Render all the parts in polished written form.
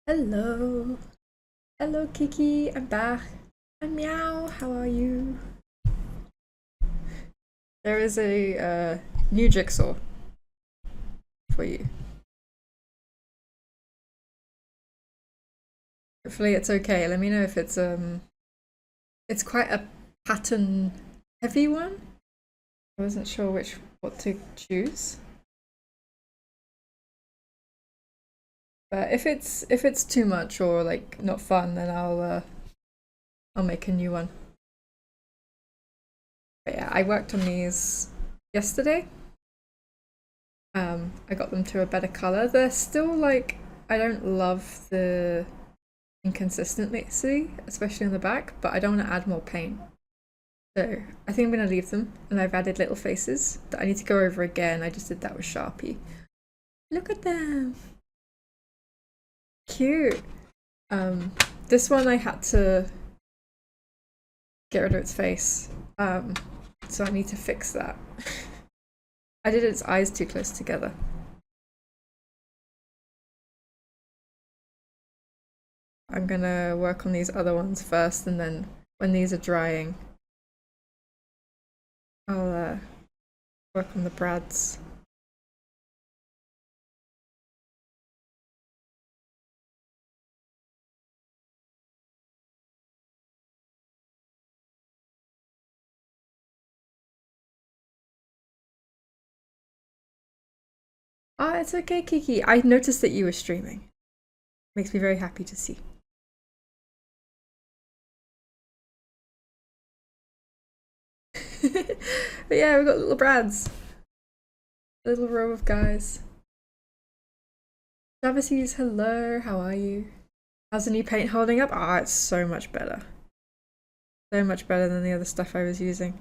Hello. Hello, Kiki. I'm back. And meow. How are you? There is a new jigsaw for you. Hopefully it's okay. Let me know if it's quite a pattern heavy one. I wasn't sure what to choose. But if it's too much or like not fun, then I'll make a new one. But yeah, I worked on these yesterday. I got them to a better color. They're still like, I don't love the inconsistency, especially on the back, but I don't want to add more paint. So I think I'm going to leave them, and I've added little faces that I need to go over again. I just did that with Sharpie. Look at them. Cute. This one I had to get rid of its face, so I need to fix that. I did its eyes too close together. I'm gonna work on these other ones first, and then when these are drying, I'll work on the brads. Ah, it's okay, Kiki. I noticed that you were streaming. Makes me very happy to see. But yeah, we've got little brads. A little row of guys. Travises, hello, how are you? How's the new paint holding up? Ah, it's so much better. So much better than the other stuff I was using.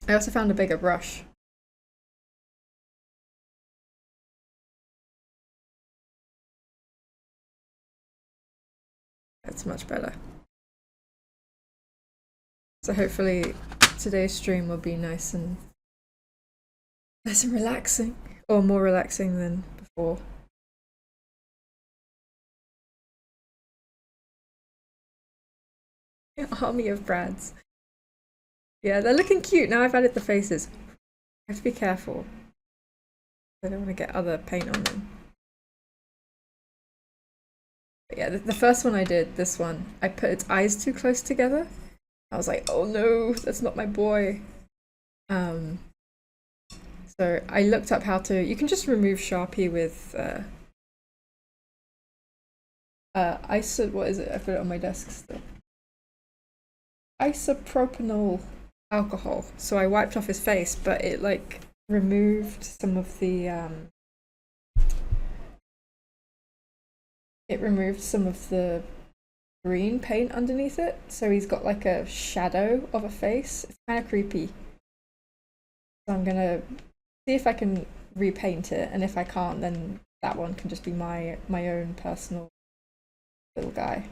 I also found a bigger brush. It's much better. So hopefully today's stream will be nice and relaxing, or more relaxing than before. Army of brads. Yeah, they're looking cute. Now I've added the faces. I have to be careful. I don't want to get other paint on them. But yeah, the first one I did, this one, I put its eyes too close together. I was like, oh no, that's not my boy. So I looked up how to, you can just remove Sharpie with what is it? I put it on my desk still. Isopropyl alcohol. So I wiped off his face, but it like removed some of the green paint underneath it, so he's got like a shadow of a face. It's kind of creepy. So I'm gonna see if I can repaint it, and if I can't, then that one can just be my own personal little guy.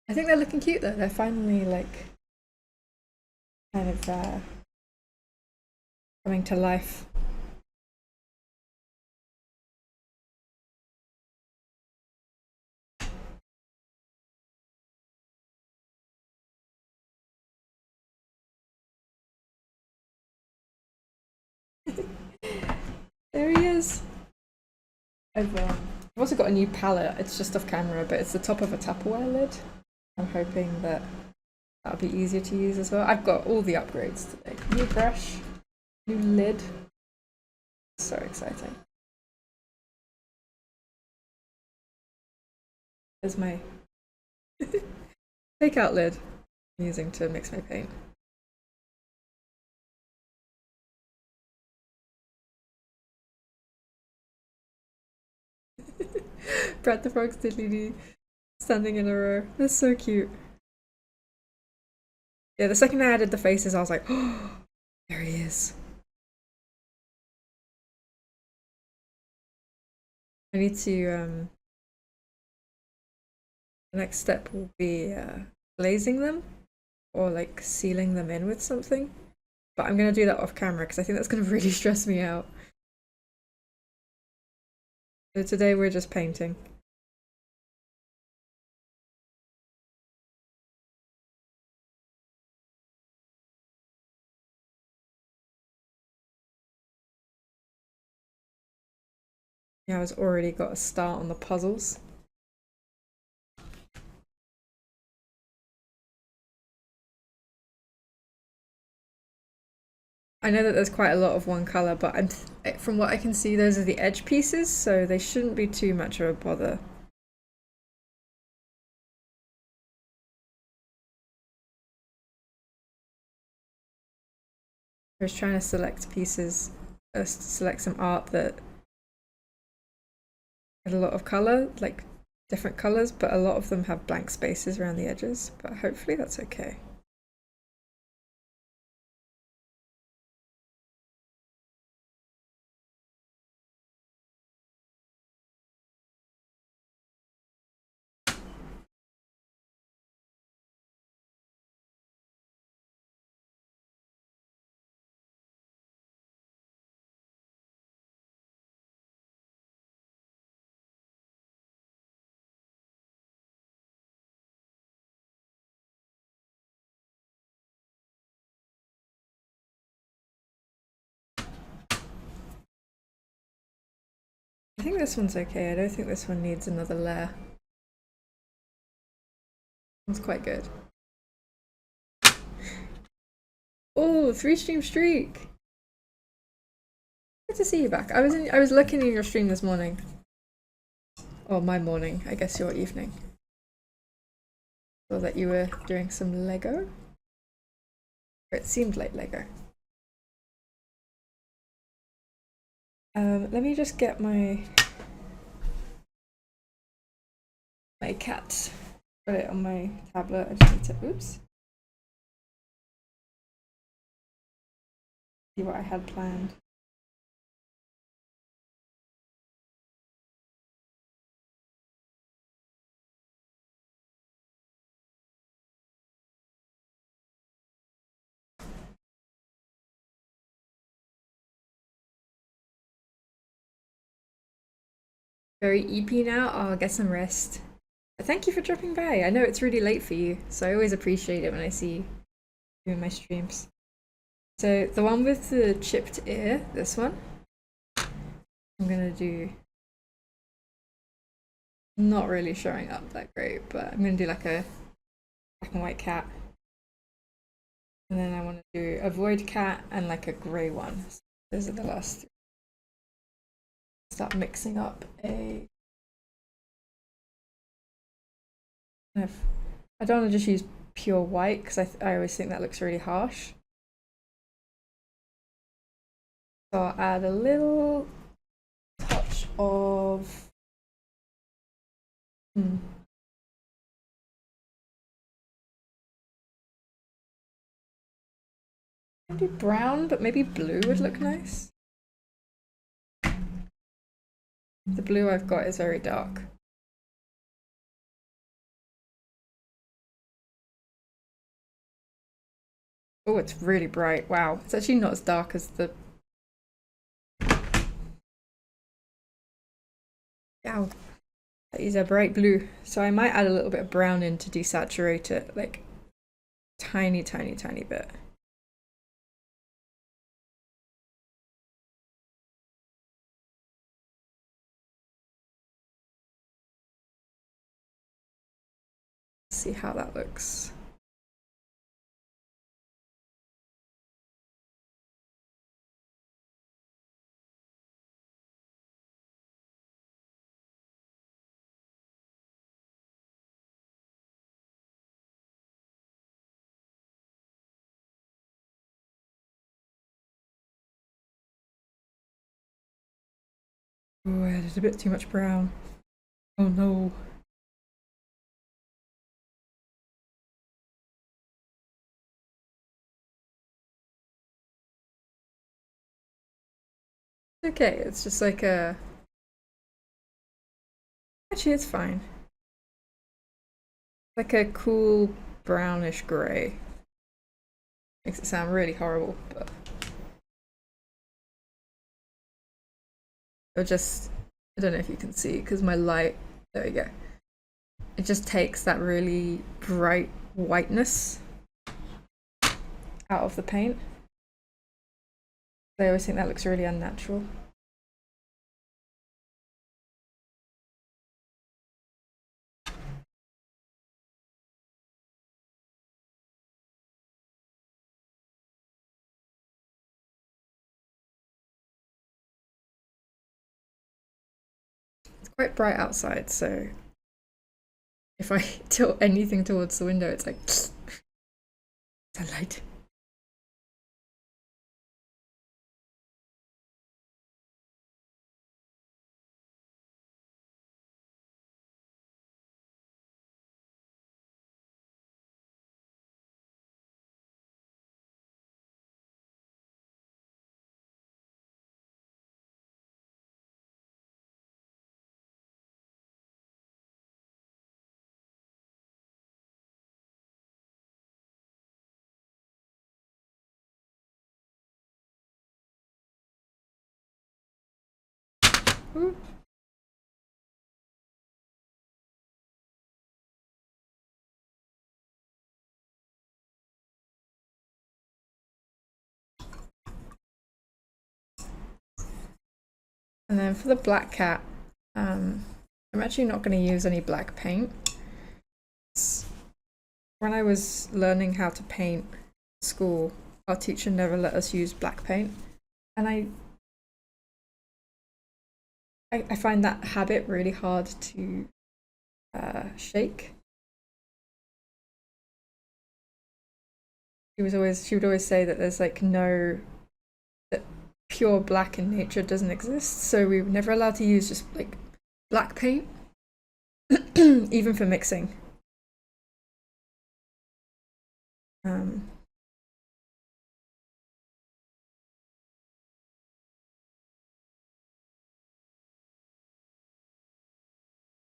I think they're looking cute though. They're finally like kind of coming to life. There he is. I've also got a new palette. It's just off camera, but it's the top of a Tupperware lid. I'm hoping that that'll be easier to use as well. I've got all the upgrades today. New brush, new lid. So exciting. There's my takeout lid I'm using to mix my paint. Brad the Frog's diddly dee standing in a row. That's so cute. Yeah, the second I added the faces, I was like, oh, there he is. I need to, the next step will be glazing them. or like sealing them in with something. But I'm going to do that off camera because I think that's going to really stress me out. So today we're just painting. Yeah, I've already got a start on the puzzles. I know that there's quite a lot of one colour, but from what I can see, those are the edge pieces, so they shouldn't be too much of a bother. I was trying to select pieces, select some art that had a lot of colour, like different colours, but a lot of them have blank spaces around the edges, but hopefully that's okay. I think this one's okay. I don't think this one needs another layer. It's quite good. Oh, 3-stream streak! Good to see you back. I was looking in your stream this morning. Or my morning, I guess your evening. Saw that you were doing some Lego. Or it seemed like Lego. Let me just get my cat. Put it on my tablet. I just need to, oops. See what I had planned. Very EP now. I'll get some rest. Thank you for dropping by. I know it's really late for you, so I always appreciate it when I see you in my streams. So the one with the chipped ear, this one, I'm gonna do, not really showing up that great, but I'm gonna do like a black and white cat. And then I want to do a void cat and like a grey one. So those are the last three. Start mixing up a kind of, I don't want to just use pure white because I always think that looks really harsh. So I'll add a little touch of maybe brown, but maybe blue would look nice. The blue I've got is very dark. Oh, it's really bright. Wow. It's actually not as dark as the... Ow. That is a bright blue. So I might add a little bit of brown in to desaturate it, like tiny, tiny, tiny bit. See how that looks. Oh, I added a bit too much brown. Oh no. Okay, it's just like a... Actually, it's fine. Like a cool brownish grey. Makes it sound really horrible, but it'll just, I don't know if you can see because my light, there we go. It just takes that really bright whiteness out of the paint. I always think that looks really unnatural. It's quite bright outside, so if I tilt anything towards the window, it's like sunlight. Ooh. And then for the black cat, I'm actually not going to use any black paint. When I was learning how to paint at school, our teacher never let us use black paint, and I find that habit really hard to shake. She would always say that there's like that pure black in nature doesn't exist, so we were never allowed to use just like black paint, even for mixing.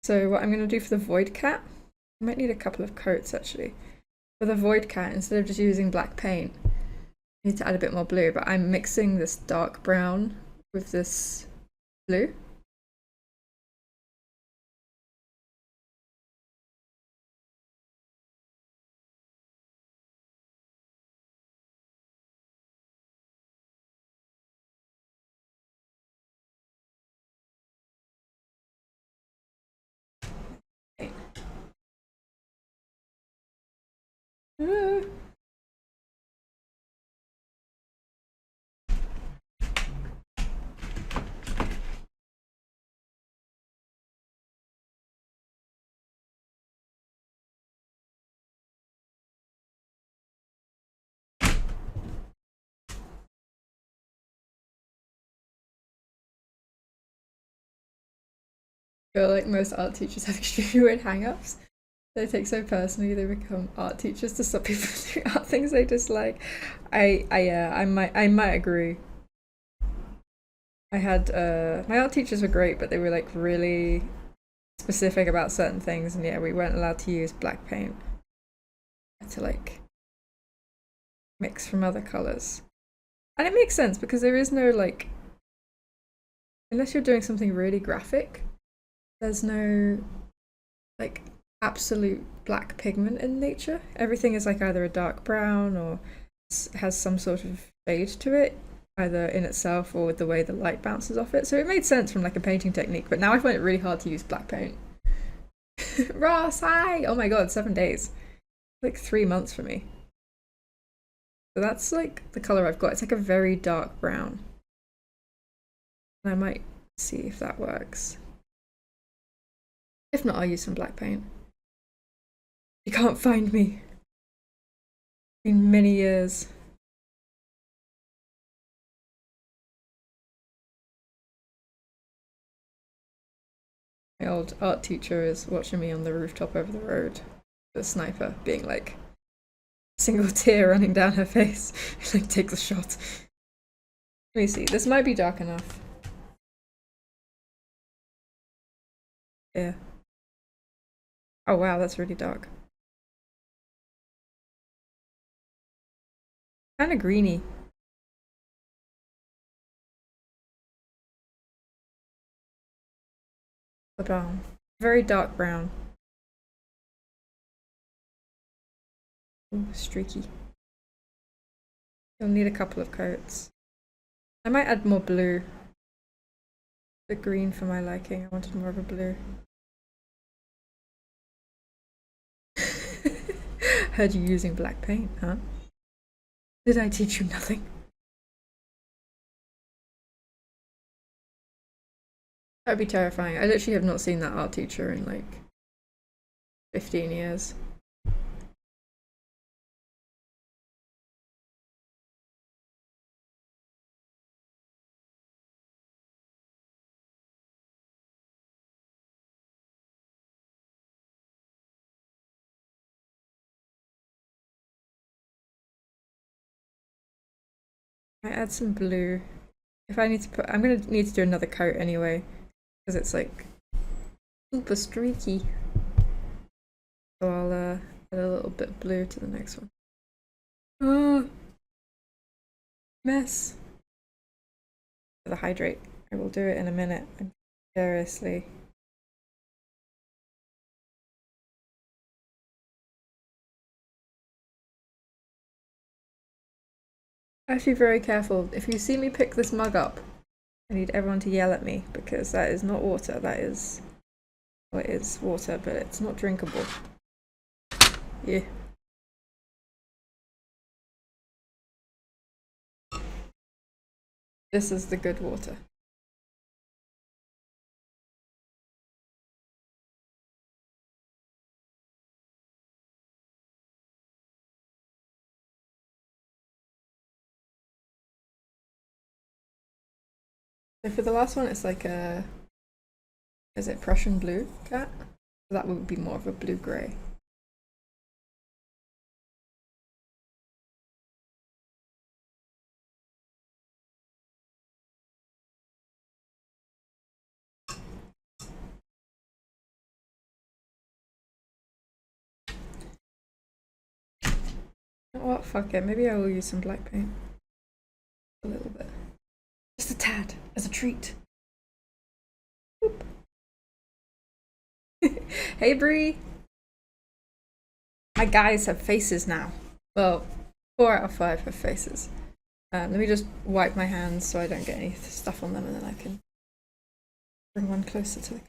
So what I'm going to do for the void cat, I might need a couple of coats actually. For the void cat, instead of just using black paint, I need to add a bit more blue, but I'm mixing this dark brown with this blue. I feel like most art teachers have extremely weird hang-ups. They take so personally, they become art teachers to stop people doing art things they dislike. I might agree. I had my art teachers were great, but they were like really specific about certain things, and yeah, we weren't allowed to use black paint. I had to like mix from other colors, and it makes sense because there is no like, unless you're doing something really graphic, there's no like absolute black pigment in nature. Everything is like either a dark brown or has some sort of shade to it, either in itself or with the way the light bounces off it. So it made sense from like a painting technique, but now I find it really hard to use black paint. Ross, hi! Oh my god, 7 days. Like 3 months for me. So that's like the color I've got. It's like a very dark brown. And I might see if that works. If not, I'll use some black paint. You can't find me. It's been many years. My old art teacher is watching me on the rooftop over the road, the sniper being like, single tear running down her face. Like, take the shot. Let me see. This might be dark enough. Yeah. Oh wow, that's really dark. Kind of greeny. The brown. Very dark brown. Ooh, streaky. You'll need a couple of coats. I might add more blue. The green for my liking. I wanted more of a blue. Heard you using black paint, huh? Did I teach you nothing? That'd be terrifying. I literally have not seen that art teacher in like 15 years. I add some blue. If I need to put, I'm gonna need to do another coat anyway, because it's like super streaky. So I'll add a little bit of blue to the next one. Oh, mess. For the hydrate, I will do it in a minute. Seriously. I have to be very careful. If you see me pick this mug up, I need everyone to yell at me because that is not water. That is, well, it is water, but it's not drinkable. Yeah. This is the good water. So for the last one, it's like a, is it Prussian blue cat? So that would be more of a blue-grey. You know what? Fuck it. Maybe I will use some black paint. A little bit. Just a tad, as a treat. Hey, Bree! My guys have faces now. Well, 4 out of 5 have faces. Let me just wipe my hands so I don't get any stuff on them, and then I can bring one closer to the.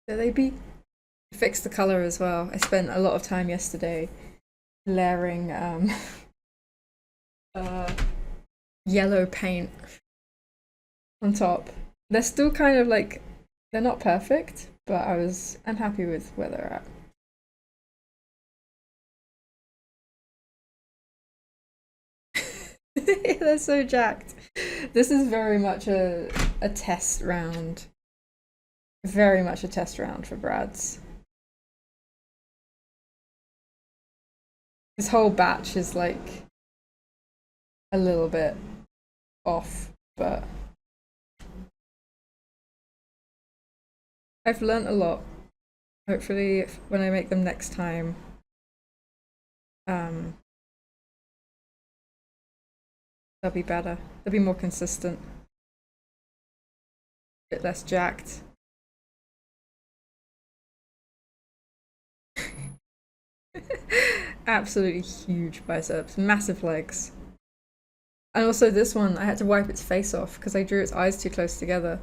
There they be. Fix the color as well. I spent a lot of time yesterday layering yellow paint on top. They're still kind of like, they're not perfect, but I'm happy with where they're at. They're so jacked. This is very much a test round. Very much a test round for Brad's. This whole batch is like a little bit off, but I've learnt a lot. Hopefully when I make them next time, they'll be better. They'll be more consistent. A bit less jacked. Absolutely huge biceps, massive legs. And also this one, I had to wipe its face off because I drew its eyes too close together.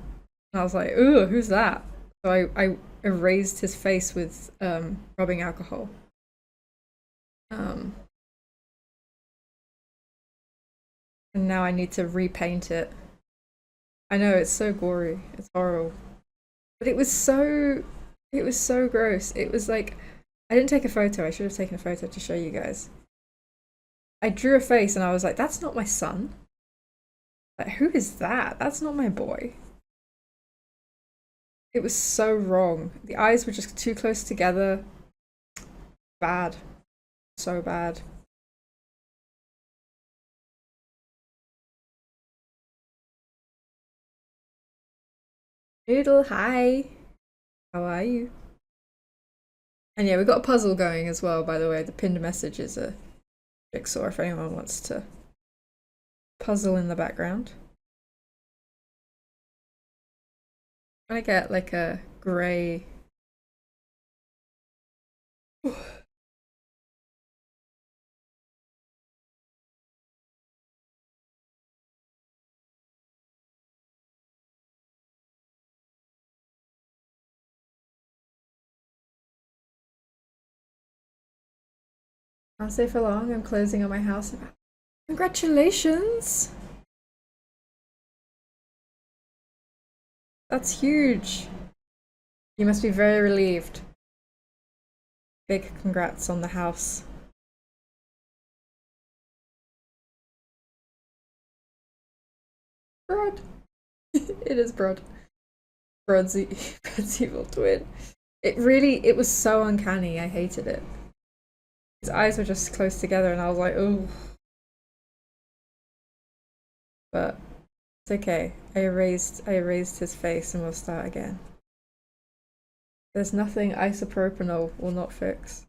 And I was like, ooh, who's that? So I erased his face with rubbing alcohol. And now I need to repaint it. I know, it's so gory. It's horrible. But it was so gross. It was like, I didn't take a photo. I should have taken a photo to show you guys. I drew a face and I was like, that's not my son. Like, who is that? That's not my boy. It was so wrong. The eyes were just too close together. Bad. So bad. Noodle, hi. How are you? And yeah, we've got a puzzle going as well, by the way. The pinned message is a jigsaw if anyone wants to puzzle in the background. I'm gonna get like a grey. I'll stay for long. I'm closing on my house. Congratulations! That's huge. You must be very relieved. Big congrats on the house. Broad. It is Broad. Broad's evil twin. It was so uncanny. I hated it. His eyes were just close together and I was like, oh. But it's okay. I erased his face and we'll start again. There's nothing isopropanol will not fix.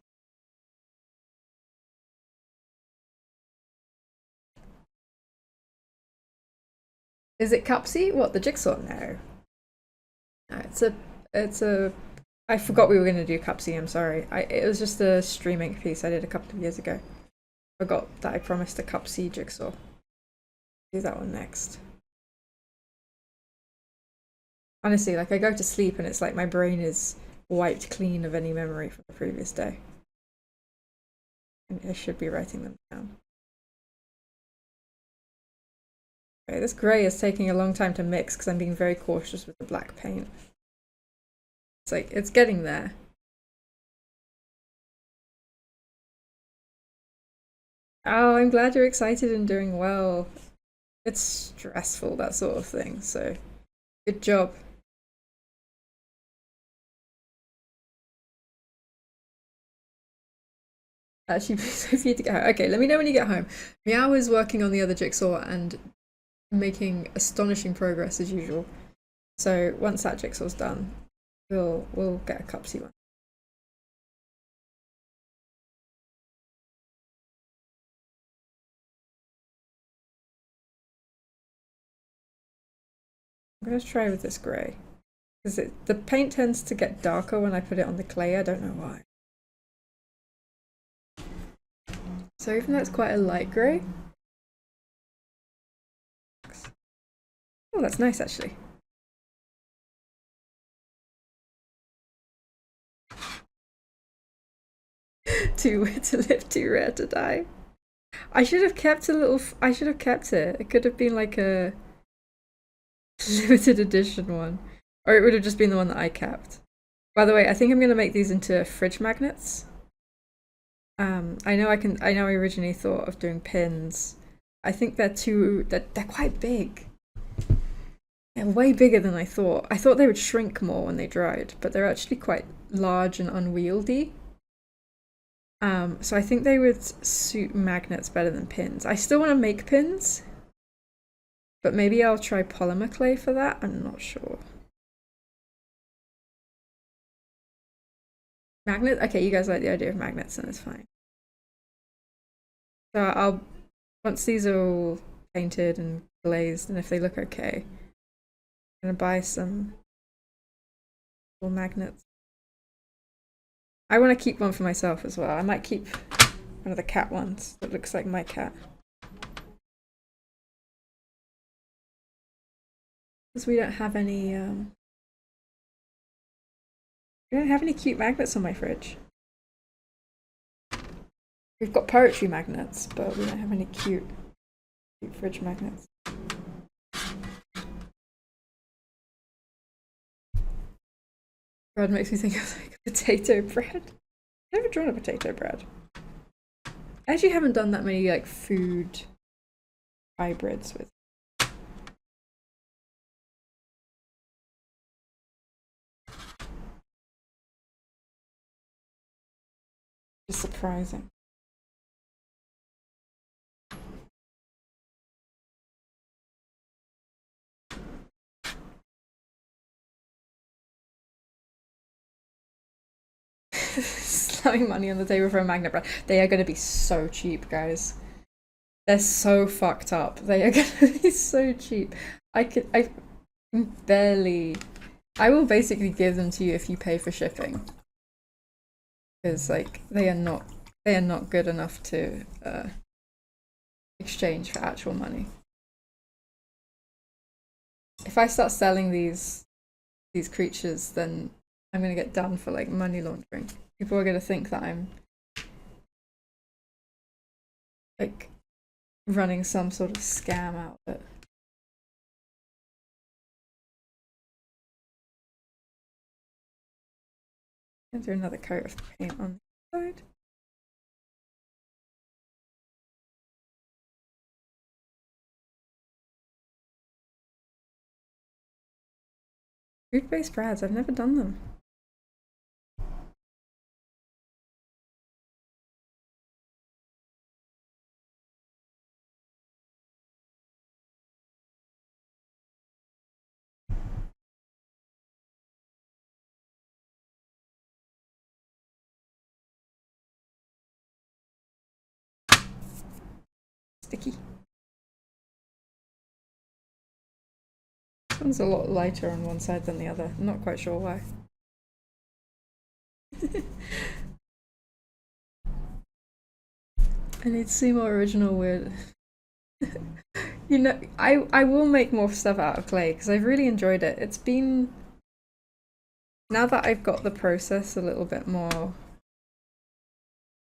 Is it Cupsy? What, the jigsaw? No. No, it's a I forgot we were going to do Cupsy, I'm sorry. It was just a streaming piece I did a couple of years ago. Forgot that I promised a Cupsy jigsaw. Do that one next. Honestly, like I go to sleep and it's like my brain is wiped clean of any memory from the previous day. And I should be writing them down. Okay, this grey is taking a long time to mix because I'm being very cautious with the black paint. It's like, it's getting there. Oh, I'm glad you're excited and doing well. It's stressful, that sort of thing, so good job. Actually, so for you to get home. Okay, let me know when you get home. Meow is working on the other jigsaw and making astonishing progress as usual. So once that jigsaw's done, we'll get a Cupsy one. I'm gonna try with this grey. Because the paint tends to get darker when I put it on the clay, I don't know why. So even though it's quite a light grey. Oh, that's nice actually. Too weird to live, too rare to die. I should have kept I should have kept it. It could have been like a limited edition one. Or it would have just been the one that I kept. By the way, I think I'm going to make these into fridge magnets. I know I originally thought of doing pins. I think they're quite big. They're way bigger than I thought. I thought they would shrink more when they dried, but they're actually quite large and unwieldy. So I think they would suit magnets better than pins. I still want to make pins, but maybe I'll try polymer clay for that. I'm not sure. Magnets? Okay, you guys like the idea of magnets, then it's fine. So once these are all painted and glazed, and if they look okay, I'm gonna buy some little magnets. I want to keep one for myself as well. I might keep one of the cat ones that looks like my cat. Because we don't have any cute magnets on my fridge. We've got poetry magnets, but we don't have any cute fridge magnets. Bread makes me think of like potato bread. I've never drawn a potato bread. I actually haven't done that many like food hybrids with. It's surprising. Slamming money on the table for a magnet brand. They are going to be so cheap, guys. They're so fucked up. They are going to be so cheap. I will basically give them to you if you pay for shipping. Because like they are not good enough to exchange for actual money. If I start selling these creatures, then I'm gonna get done for like money laundering. People are gonna think that I'm like running some sort of scam out of it. I'm gonna do another coat of paint on the side. Food-based brads, I've never done them. Sticky. This one's a lot lighter on one side than the other. I'm not quite sure why. I need to see more original wood. You know, I will make more stuff out of clay because I've really enjoyed it. It's been, now that I've got the process a little bit more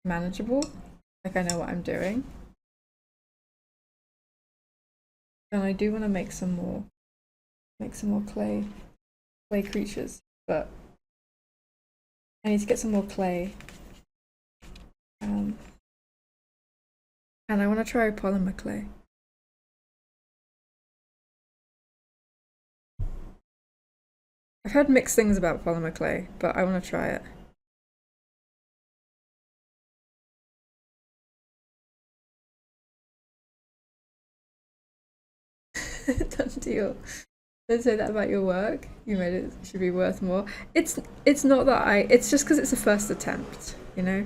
manageable, like I know what I'm doing, and I do want to make some more clay creatures, but I need to get some more clay, and I want to try polymer clay. I've heard mixed things about polymer clay, but I want to try it. Done deal. Don't say that about your work. You made it should be worth more. It's not that it's just because it's a first attempt, you know?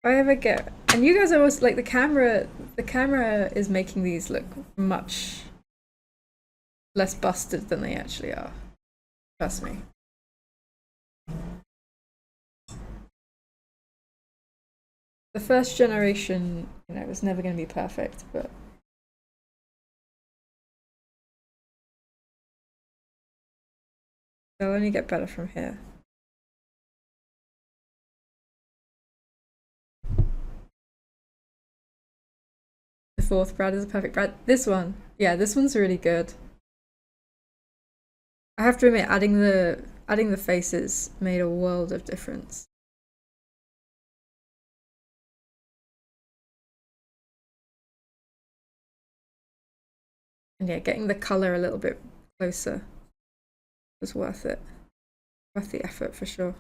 If I ever get, and you guys are always like, the camera is making these look much less busted than they actually are. Trust me. The first generation, you know, is never going to be perfect, but they'll only get better from here. The fourth brad is a perfect brad. This one, yeah, this one's really good. I have to admit, adding the faces made a world of difference. And yeah, getting the color a little bit closer was worth it. Worth the effort for sure.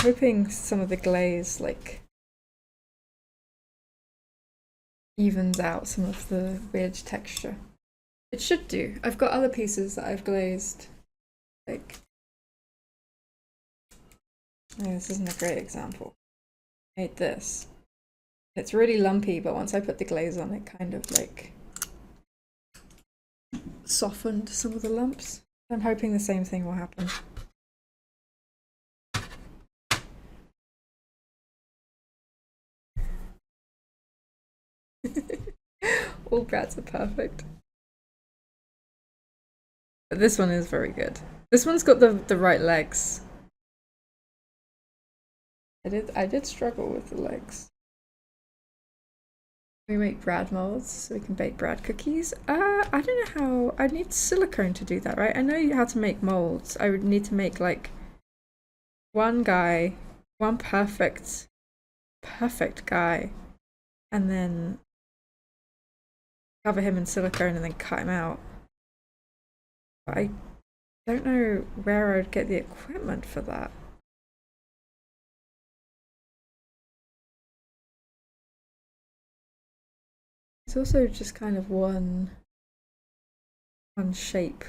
Hoping some of the glaze like evens out some of the weird texture. It should do. I've got other pieces that I've glazed. Like, oh, this isn't a great example. I made this. It's really lumpy, but once I put the glaze on, it kind of like softened some of the lumps. I'm hoping the same thing will happen. All brads are perfect. But this one is very good. This one's got the right legs. I did struggle with the legs. We make brad molds so we can bake brad cookies. I don't know how. I need silicone to do that, right? I know how to make molds. I would need to make like one guy, one perfect guy, and then cover him in silicone and then cut him out. But I don't know where I'd get the equipment for that. It's also just kind of one shape.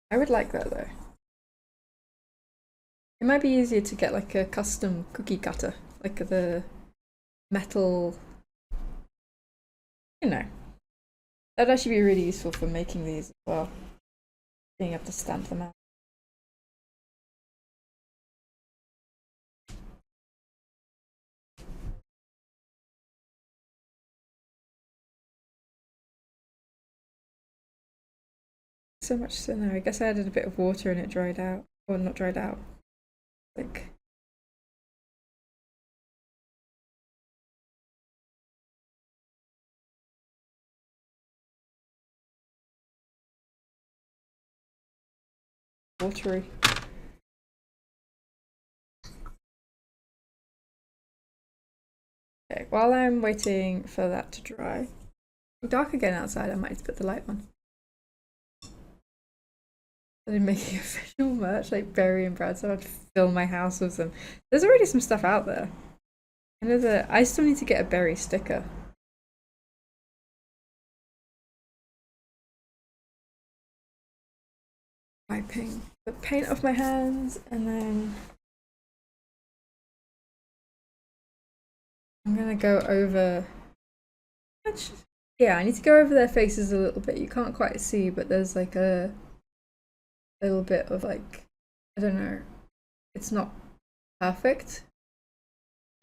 I would like that though. It might be easier to get like a custom cookie cutter, like the metal, you know. That'd actually be really useful for making these as well, being able to stamp them out. So much thinner. I guess I added a bit of water and it dried out. Or not dried out. Like... watery. Okay, while I'm waiting for that to dry. It's dark again outside, I might just put the light on. I'm making official merch like Berry and Brad, so I'd fill my house with them. There's already some stuff out there. I know that I still need to get a Berry sticker. Wiping the paint off my hands, and then I'm gonna go over. Yeah, I need to go over their faces a little bit. You can't quite see, but there's like a little bit of like, I don't know, it's not perfect.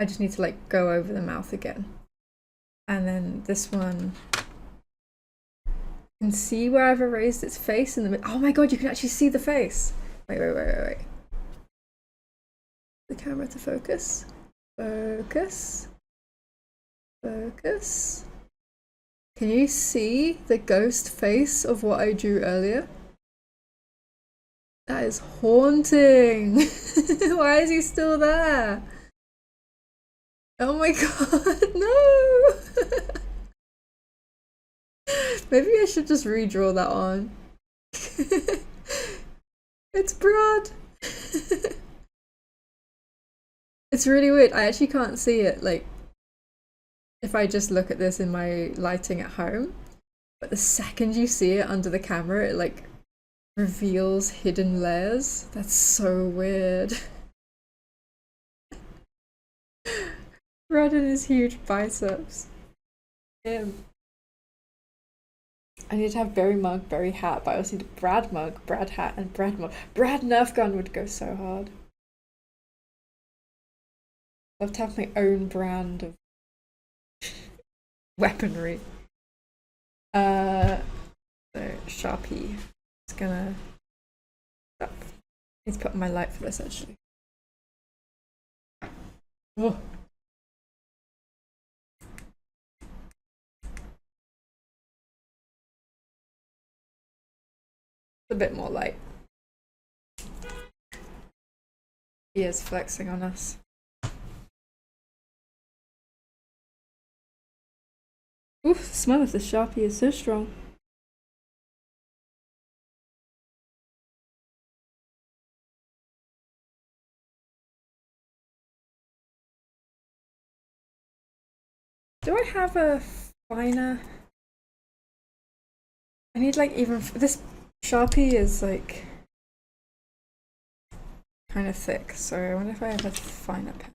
I just need to like go over the mouth again. And then this one, you can see where I've erased its face in the middle. Oh my god, you can actually see the face. Wait. The camera to focus. Focus. Can you see the ghost face of what I drew earlier? That is haunting. Why is he still there? Oh my god, no! Maybe I should just redraw that on. It's Brad. It's really weird. I actually can't see it, like, if I just look at this in my lighting at home. But the second you see it under the camera, it like reveals hidden layers. That's so weird. Brad and his huge biceps. I need to have Berry mug, Berry hat, but I also need Brad mug, Brad hat, and Brad mug. Brad Nerf gun would go so hard. I'd love to have my own brand of weaponry. So Sharpie. It's gonna stop. I need to put on my light for this actually. Oh. A bit more light. He is flexing on us. Oof, the smell of the Sharpie is so strong. Do I have a finer? I need like even this Sharpie is like kind of thick, so I wonder if I have a finer pen.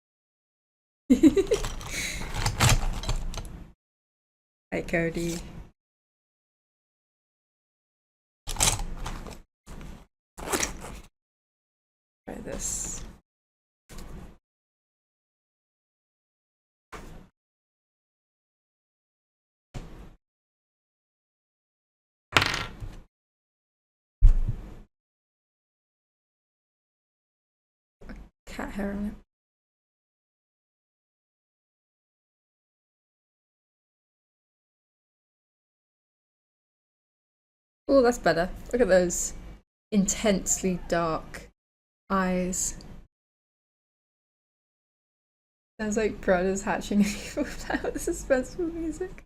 Hi Cody. Try this. Cat hair on it. Oh, that's better. Look at those intensely dark eyes. Sounds like Brother's hatching an evil plan with suspenseful music.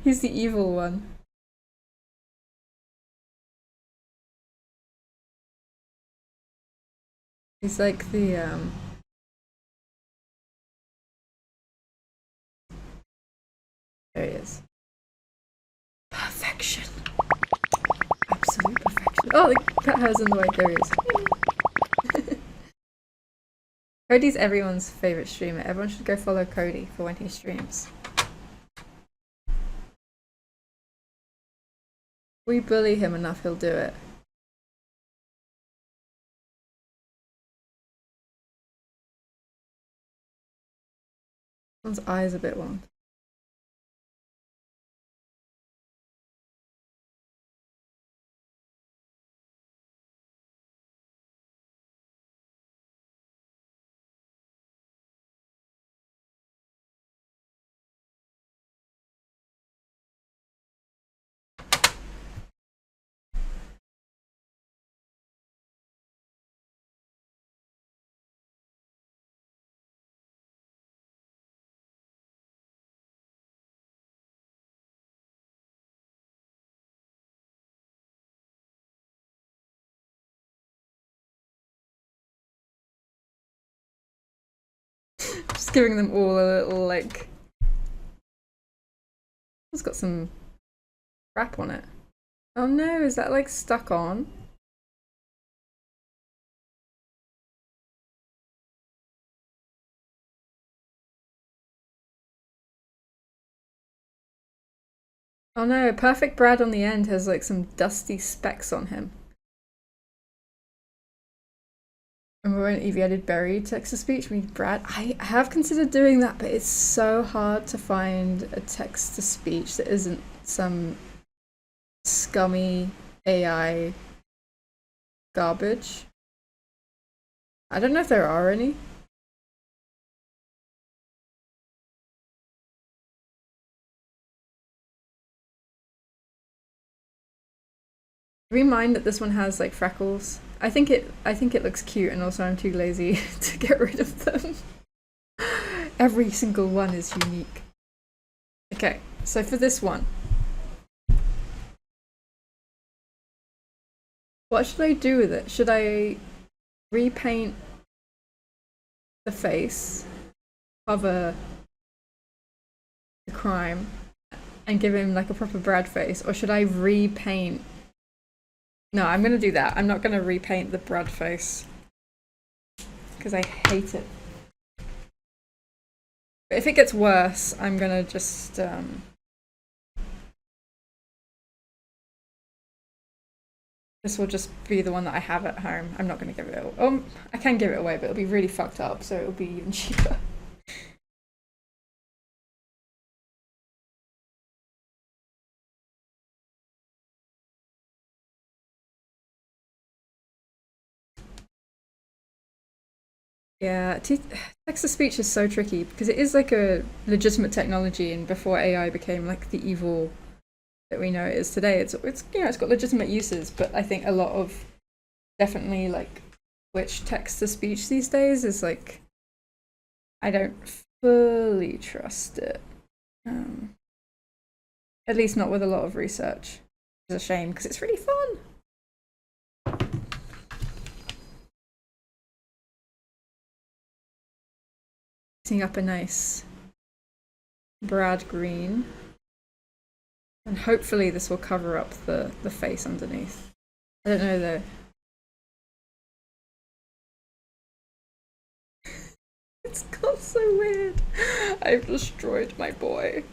He's the evil one. He's like the There he is. Perfection. Absolute perfection. Oh, the cat hair's in the way. There he is. Cody's everyone's favourite streamer. Everyone should go follow Cody for when he streams. We bully him enough, he'll do it. One's eye's a bit wonky. Just giving them all a little, like... It's got some crap on it. Oh no, is that like stuck on? Oh no, Perfect Brad on the end has like some dusty specks on him. Remember when Evie added Berry text-to-speech? Me, Brad? I have considered doing that, but it's so hard to find a text-to-speech that isn't some scummy AI garbage. I don't know if there are any. Do we mind that this one has like freckles? I think it looks cute, and also I'm too lazy to get rid of them. Every single one is unique. Okay, so for this one, what should I do with it? Should I repaint the face, cover the crime, and give him like a proper Brad face, or should I repaint? No, I'm gonna do that. I'm not gonna repaint the Brad face because I hate it. But if it gets worse, I'm gonna just this will just be the one that I have at home. I'm not gonna give it away. I can give it away, but it'll be really fucked up, so it'll be even cheaper. Yeah, text-to-speech is so tricky because it is like a legitimate technology, and before AI became like the evil that we know it is today, it's you know, it's got legitimate uses, but I think a lot of definitely like Twitch text-to-speech these days is like I don't fully trust it. At least not with a lot of research. It's a shame because it's really fun. Up a nice Brad green, and hopefully this will cover up the face underneath. I don't know though. It's got so weird. I've destroyed my boy.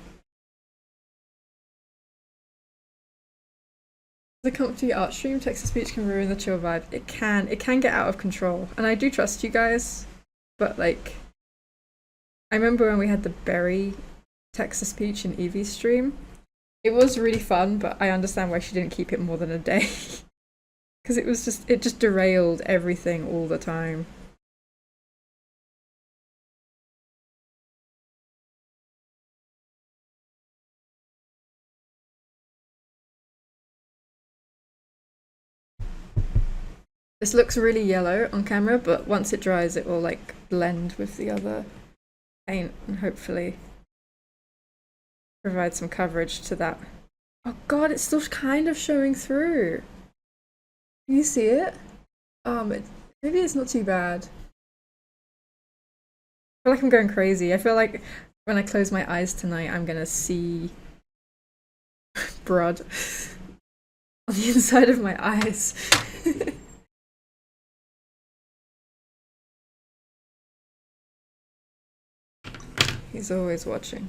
The comfy art stream text-to-speech can ruin the chill vibe. It can get out of control, and I do trust you guys, but like I remember when we had the Berry text-to-speech in Evie's stream. It was really fun, but I understand why she didn't keep it more than a day. Because it just derailed everything all the time. This looks really yellow on camera, but once it dries it will like blend with the other paint and hopefully provide some coverage to that. Oh god, it's still kind of showing through. Can you see it? Maybe it's not too bad. I feel like I'm going crazy. I feel like when I close my eyes tonight, I'm gonna see blood on the inside of my eyes. He's always watching.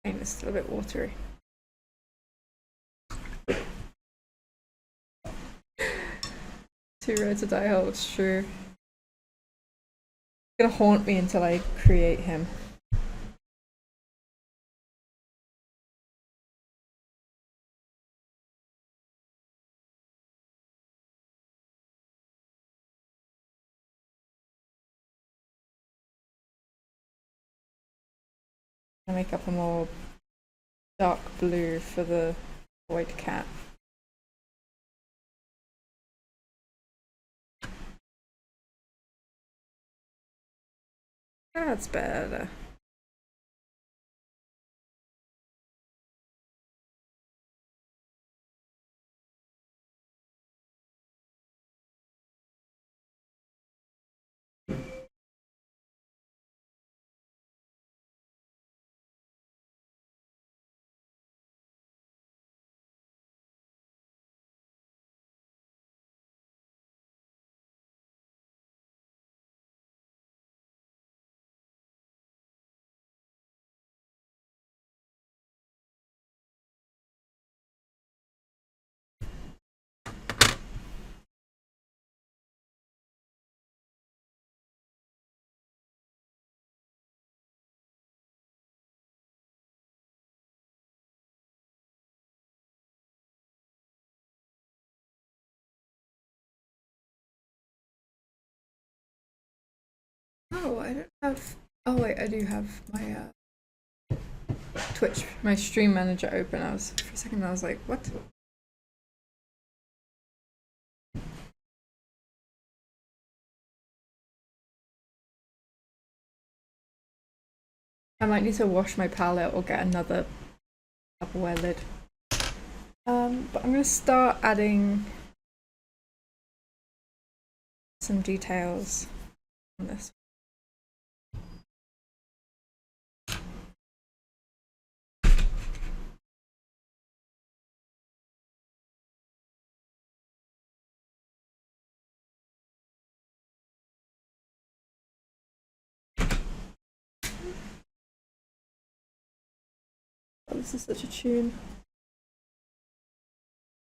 It's still a bit watery. Too rare to die holds true. It's gonna haunt me until I create him. I'll make up a more dark blue for the white cat. That's better. Oh, I don't have. Oh wait, I do have my Twitch, my stream manager open. For a second I was like, what? I might need to wash my palette or get another Tupperware lid. But I'm gonna start adding some details on this. Oh, this is such a tune.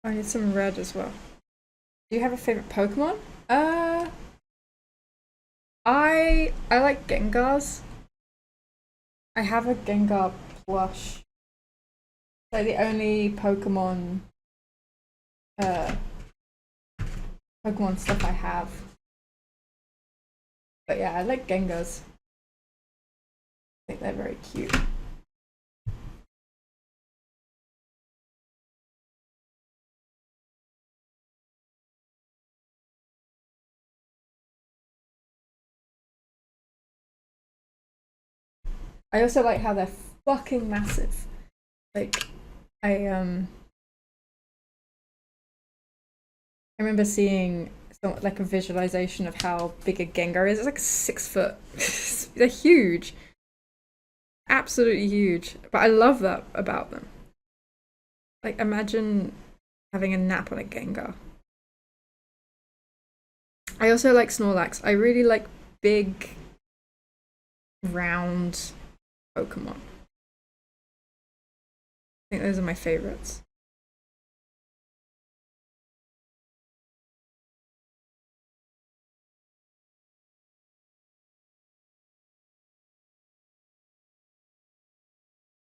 I need some red as well. Do you have a favorite Pokemon? I like Gengars. I have a Gengar plush. It's like the only Pokemon stuff I have. But yeah, I like Gengars. I think they're very cute. I also like how they're fucking massive. Like, I remember seeing like a visualization of how big a Gengar is. It's like 6 foot. They're huge. Absolutely huge. But I love that about them. Like, imagine having a nap on a Gengar. I also like Snorlax. I really like big, round Pokemon. I think those are my favorites.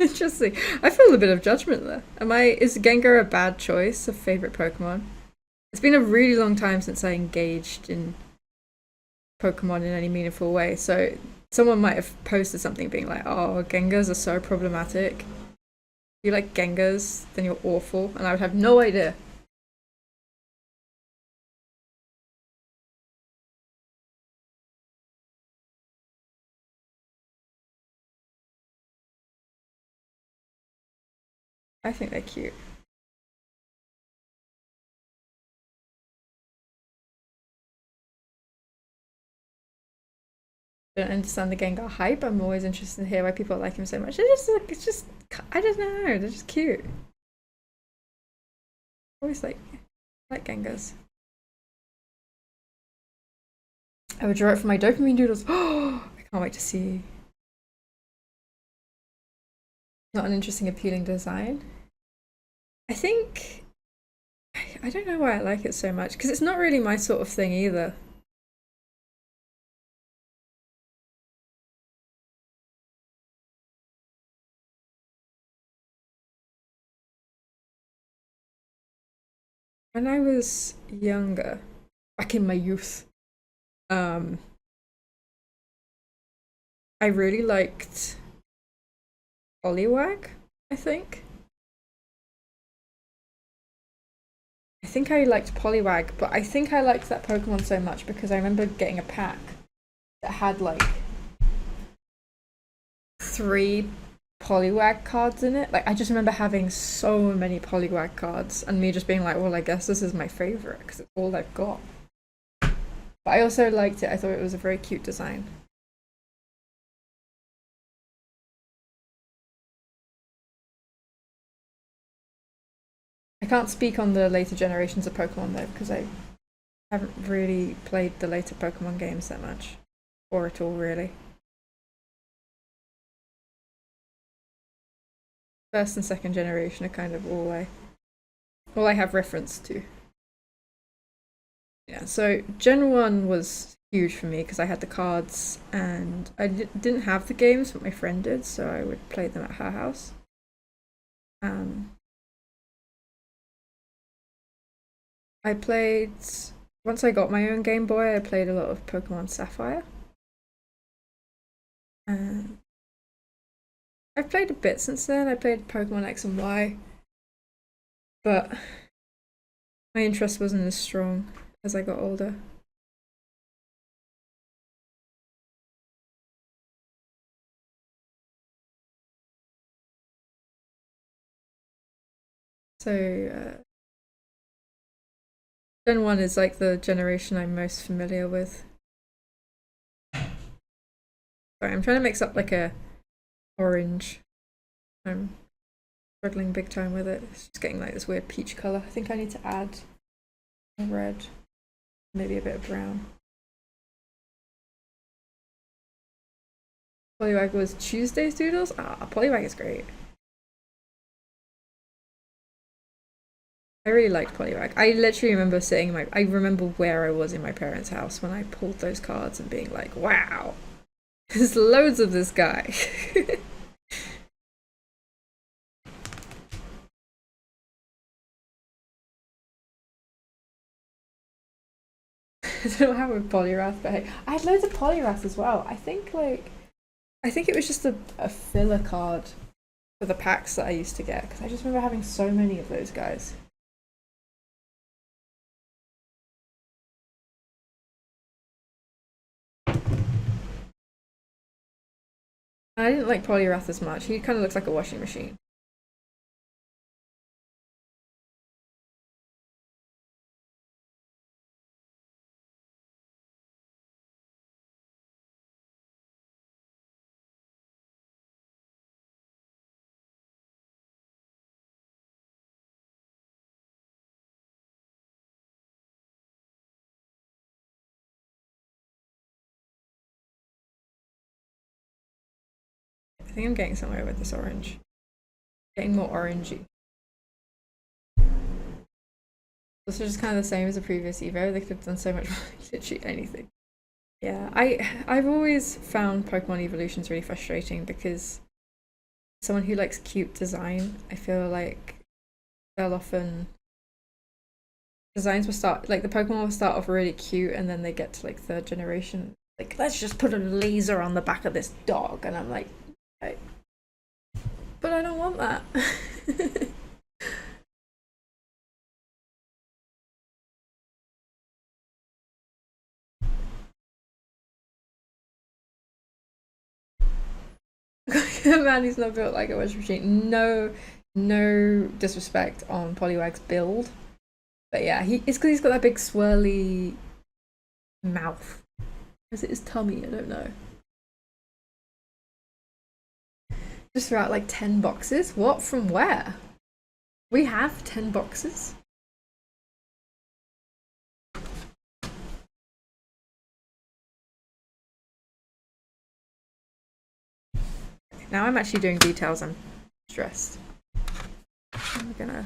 Interesting. I feel a bit of judgment there. Is Gengar a bad choice of favorite Pokemon? It's been a really long time since I engaged in Pokemon in any meaningful way, so someone might have posted something being like, oh, Gengars are so problematic. you like Gengas, then you're awful, and I would have no idea. I think they're cute. I don't understand the Gengar hype. I'm always interested to hear why people like him so much. It's just, I don't know, they're just cute. Always like Gengas. I would draw it for my dopamine doodles. Oh, I can't wait to see. Not an interesting, appealing design. I think, I don't know why I like it so much, because it's not really my sort of thing either. When I was younger, back in my youth, I really liked Poliwag, I think. I think I liked Poliwag, but I think I liked that Pokemon so much because I remember getting a pack that had like 3 Poliwag cards in it. Like, I just remember having so many Poliwag cards and me just being like, well, I guess this is my favorite because it's all I've got. But I also liked it. I thought it was a very cute design. I can't speak on the later generations of Pokemon though, because I haven't really played the later Pokemon games that much. Or at all, really. First and second generation are kind of all I have reference to. Yeah, so Gen 1 was huge for me because I had the cards and I didn't have the games, but my friend did, so I would play them at her house. I played, once I got my own Game Boy, I played a lot of Pokemon Sapphire. And I've played a bit since then. I played Pokemon X and Y, but my interest wasn't as strong as I got older. So Gen 1 is like the generation I'm most familiar with. Sorry, I'm trying to mix up like a orange. I'm struggling big time with it. It's just getting like this weird peach color. I think I need to add a red, maybe a bit of brown. Poliwag was Tuesday's Doodles? Ah, Poliwag is great. I really liked Poliwag. I literally remember sitting in I remember where I was in my parents' house when I pulled those cards and being like, wow, there's loads of this guy. I don't know how with Poliwrath, but hey, I had loads of Poliwrath as well. I think it was just a filler card for the packs that I used to get because I just remember having so many of those guys. I didn't like Poliwrath as much. He kind of looks like a washing machine. I think I'm getting somewhere with this orange. Getting more orangey. This is just kind of the same as the previous Evo. They could have done so much more, literally anything. Yeah, I've always found Pokemon evolutions really frustrating because someone who likes cute design, I feel like they'll often designs will start like the Pokemon will start off really cute and then they get to like third generation, like let's just put a laser on the back of this dog, and I'm like, okay. But I don't want that. Man, he's not built like a washing machine. No disrespect on Poliwag's build, but yeah, it's because he's got that big swirly mouth. Is it his tummy? I don't know. Just throw out like 10 boxes? What? From where? We have 10 boxes? Now I'm actually doing details, I'm stressed. I'm gonna...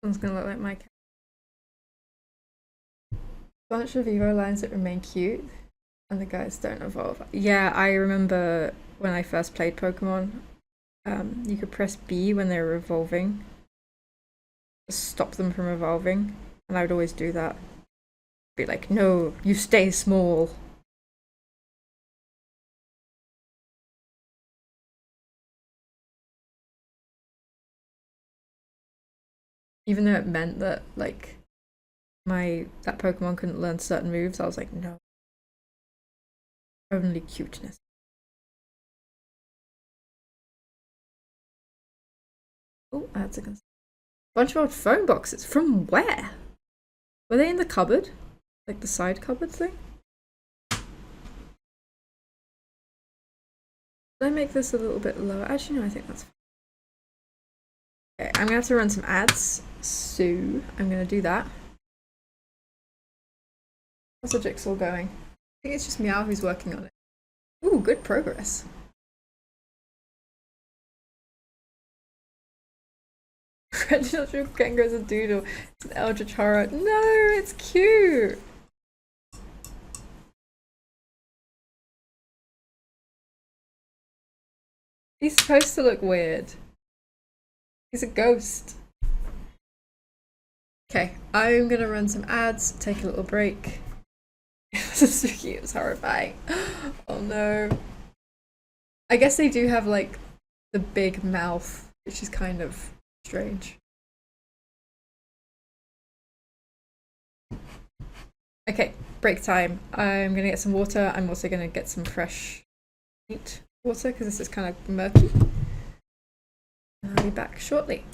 Someone's gonna look like my cat. Bunch of Evo lines that remain cute and the guys don't evolve. Yeah, I remember when I first played Pokemon, you could press B when they were evolving to stop them from evolving, and I would always do that. Be like, no, you stay small. Even though it meant that like that Pokemon couldn't learn certain moves, I was like, no. Only cuteness. Oh, that's a bunch of old phone boxes. From where? Were they in the cupboard? Like the side cupboard thing? Did I make this a little bit lower? Actually, no, I think that's fine. Okay, I'm gonna have to run some ads, so I'm gonna do that. How's the jigsaw going? I think it's just Meow who's working on it. Ooh, good progress. Reginald Kangaroo's a doodle. It's an eldritch horror. No, it's cute. He's supposed to look weird. He's a ghost. Okay, I'm gonna run some ads, take a little break. This is so cute, it's horrifying. Oh no. I guess they do have like the big mouth, which is kind of strange. Okay, break time. I'm gonna get some water. I'm also gonna get some fresh neat water because this is kind of murky. And I'll be back shortly.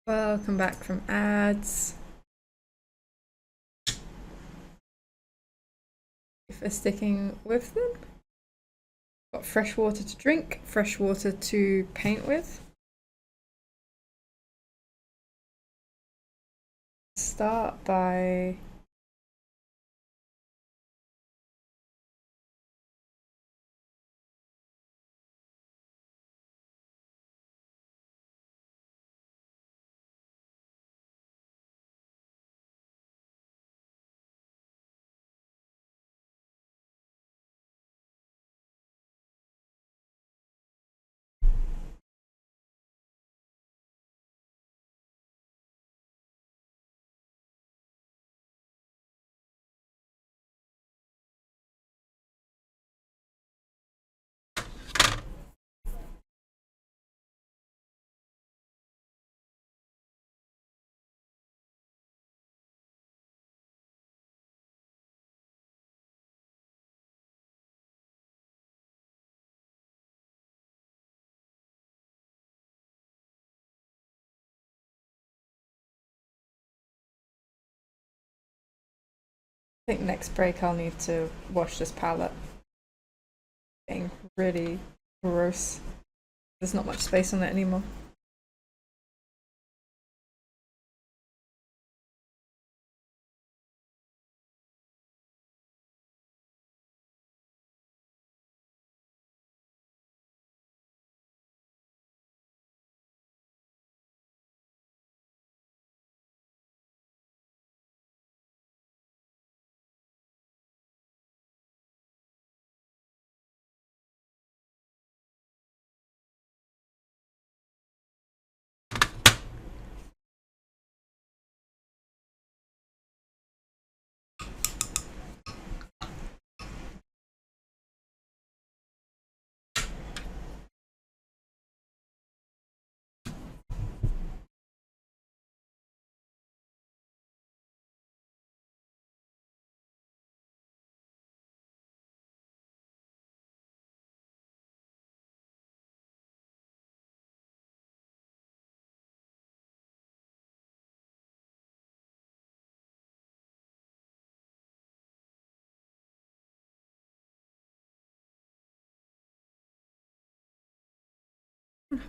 Welcome back from ads. If we're sticking with them, got fresh water to drink, fresh water to paint with. Start by I think next break I'll need to wash this palette. Getting really gross. There's not much space on it anymore.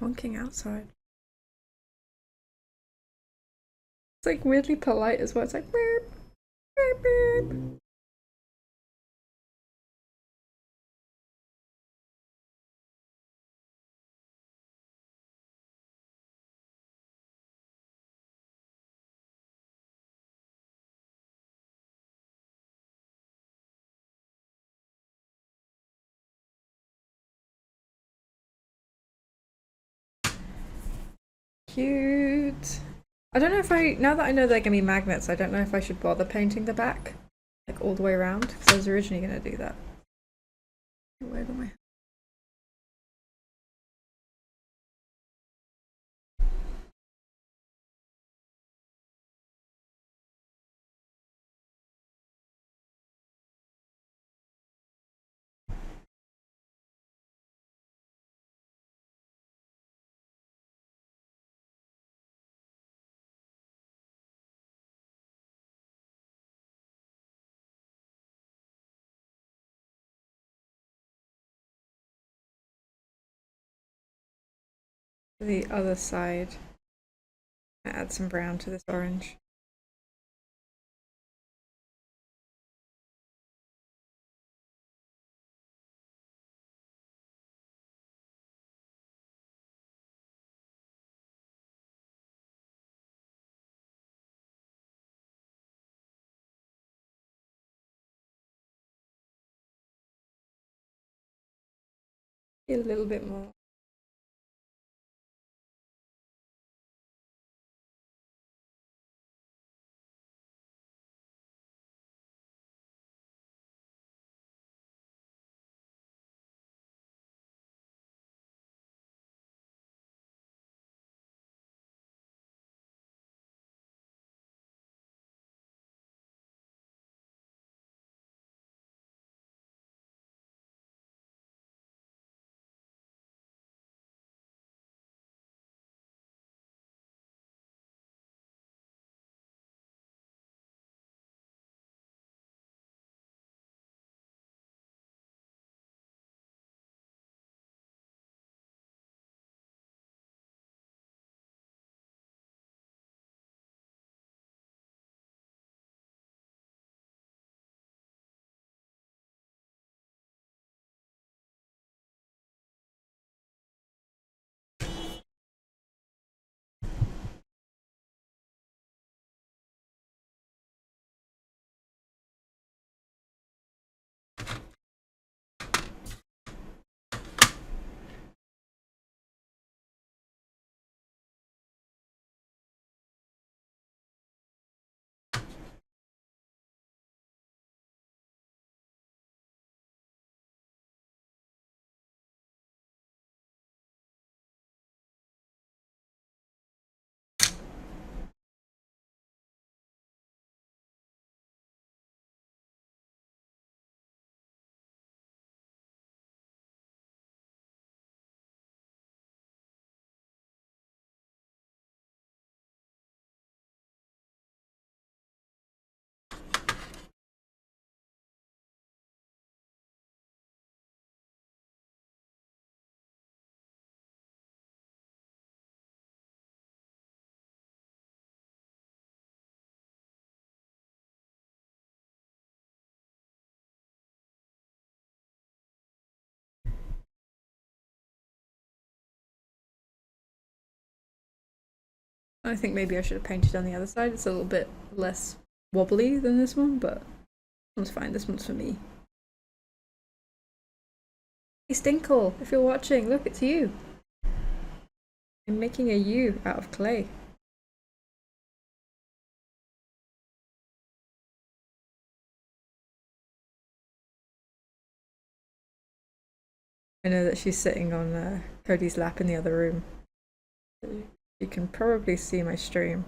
Honking outside. It's like weirdly polite as well. It's like beep, beep, beep. Cute. I don't know if now that I know they're gonna be magnets, I don't know if I should bother painting the back, like all the way around, because I was originally gonna do that. Where am I? The other side. Add some brown to this orange. A little bit more. I think maybe I should have painted on the other side. It's a little bit less wobbly than this one, but this one's fine. This one's for me. Hey Stinkle, if you're watching, look, it's you. I'm making a U out of clay. I know that she's sitting on Cody's lap in the other room. You can probably see my stream.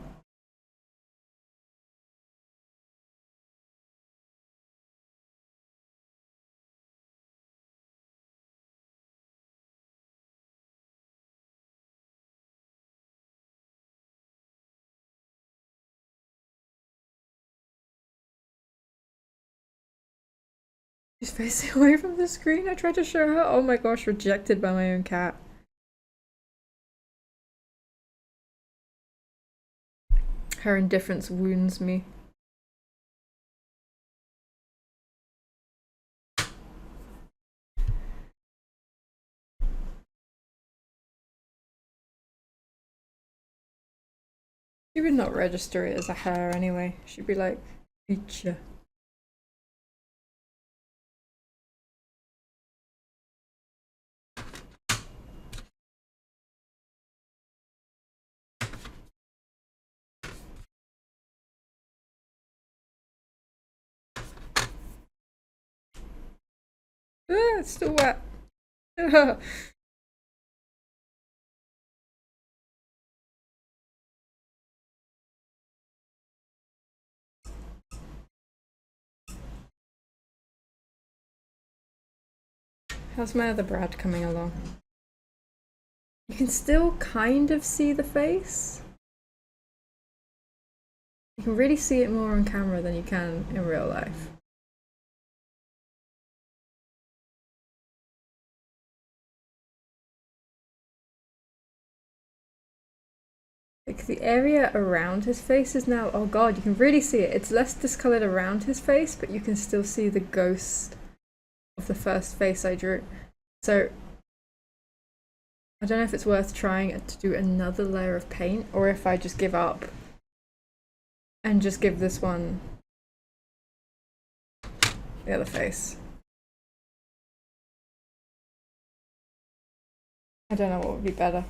She's facing away from the screen. I tried to show her. Oh my gosh, rejected by my own cat. Her indifference wounds me. She would not register it as a her anyway. She'd be like, feature. It's still wet. How's my other Brad coming along? You can still kind of see the face. You can really see it more on camera than you can in real life. Like the area around his face is now, oh god, you can really see it. It's less discolored around his face, but you can still see the ghost of the first face I drew. So I don't know if it's worth trying to do another layer of paint or if I just give up and just give this one the other face. I don't know what would be better.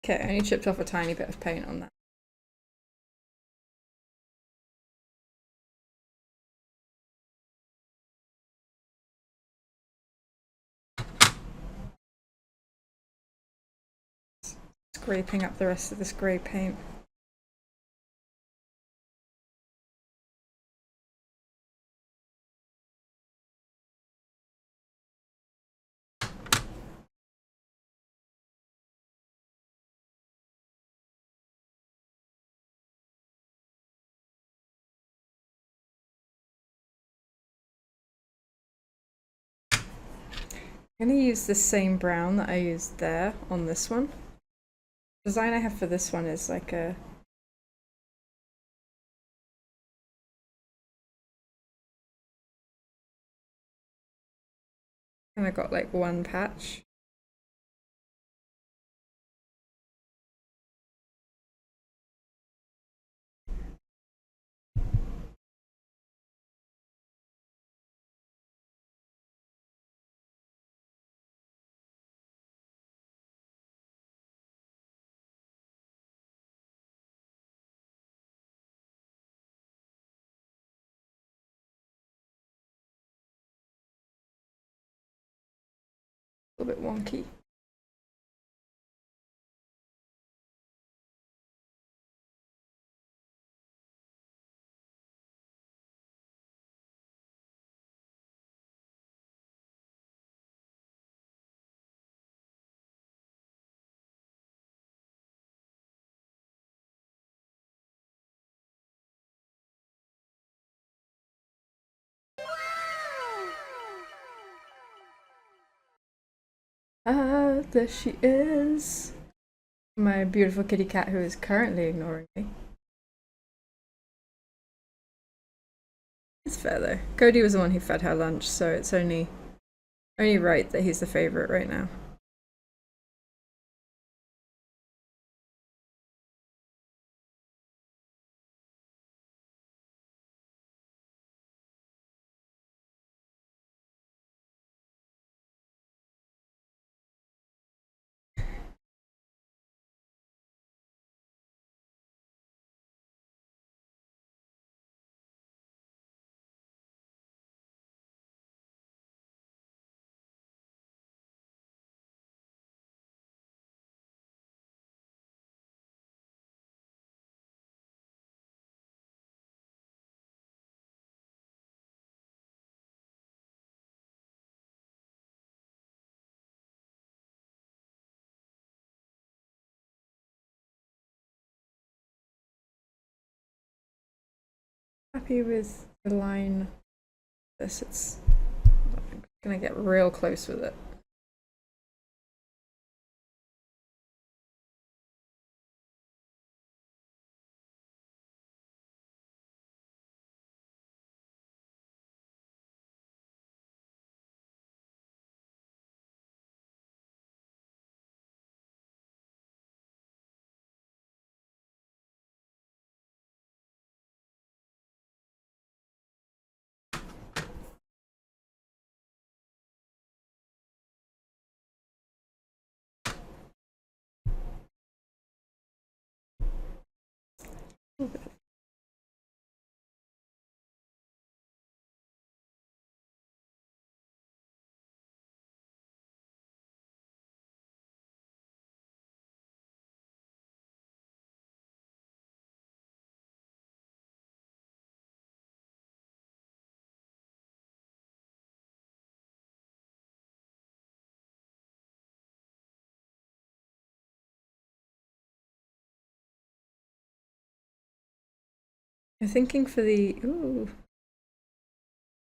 Okay, I only chipped off a tiny bit of paint on that. Scraping up the rest of this grey paint. I'm going to use the same brown that I used there on this one. The design I have for this one is like a and I got like one patch. A little bit wonky. Ah, there she is. My beautiful kitty cat who is currently ignoring me. It's fair though. Cody was the one who fed her lunch, so it's only right that he's the favorite right now. Happy with the line. It's I'm gonna get real close with it. I'm thinking for the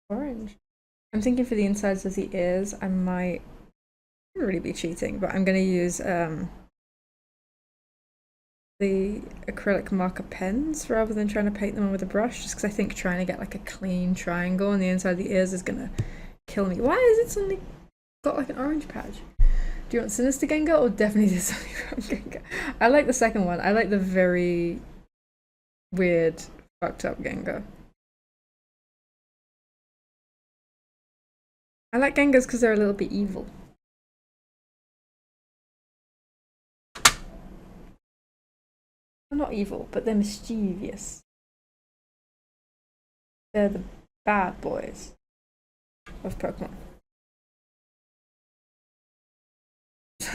orange. I'm thinking for the insides of the ears, I might really be cheating, but I'm gonna use the acrylic marker pens rather than trying to paint them on with a brush, just because I think trying to get like a clean triangle on the inside of the ears is gonna kill me. Why is it suddenly got like an orange patch? Do you want Sinister Gengar or definitely the Sunny Round Gengar? I like the second one. I like the very weird, fucked up Gengar. I like Gengars because they're a little bit evil. They're not evil, but they're mischievous. They're the bad boys of Pokemon. It's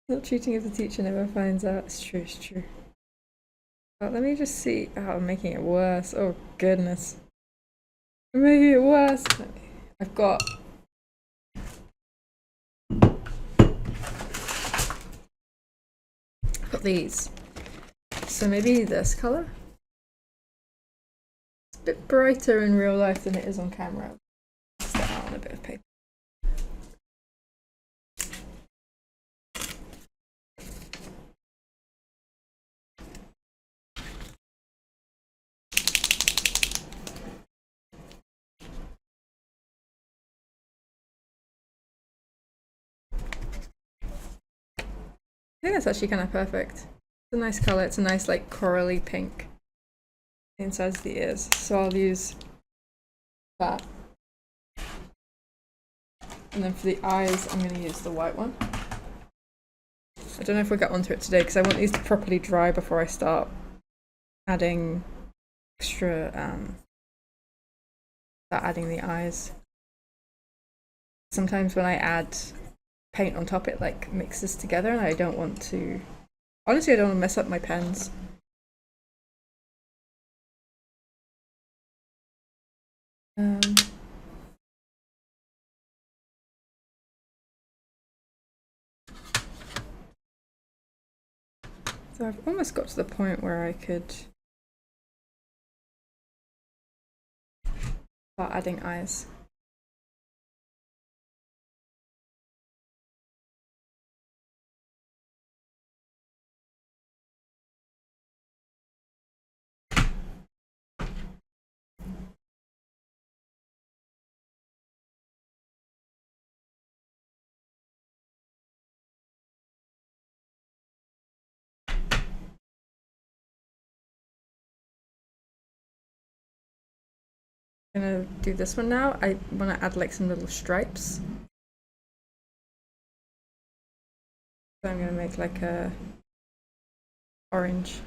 not cheating if the teacher never finds out. It's true, it's true. Oh, let me just see. Oh, I'm making it worse. Oh, goodness. I'm making it worse. I've got... these. So maybe this color? It's a bit brighter in real life than it is on camera. Start out on a bit of paper. I think that's actually kind of perfect. It's a nice color. It's a nice like corally pink inside the ears. So I'll use that. And then for the eyes, I'm going to use the white one. I don't know if we'll get onto it today because I want these to properly dry before I start adding extra, adding the eyes. Sometimes when I add paint on top, it like mixes together, and I don't want to, honestly I don't want to mess up my pens. So I've almost got to the point where I could start adding eyes. I'm gonna do this one now. I want to add like some little stripes. So I'm gonna make like a orange.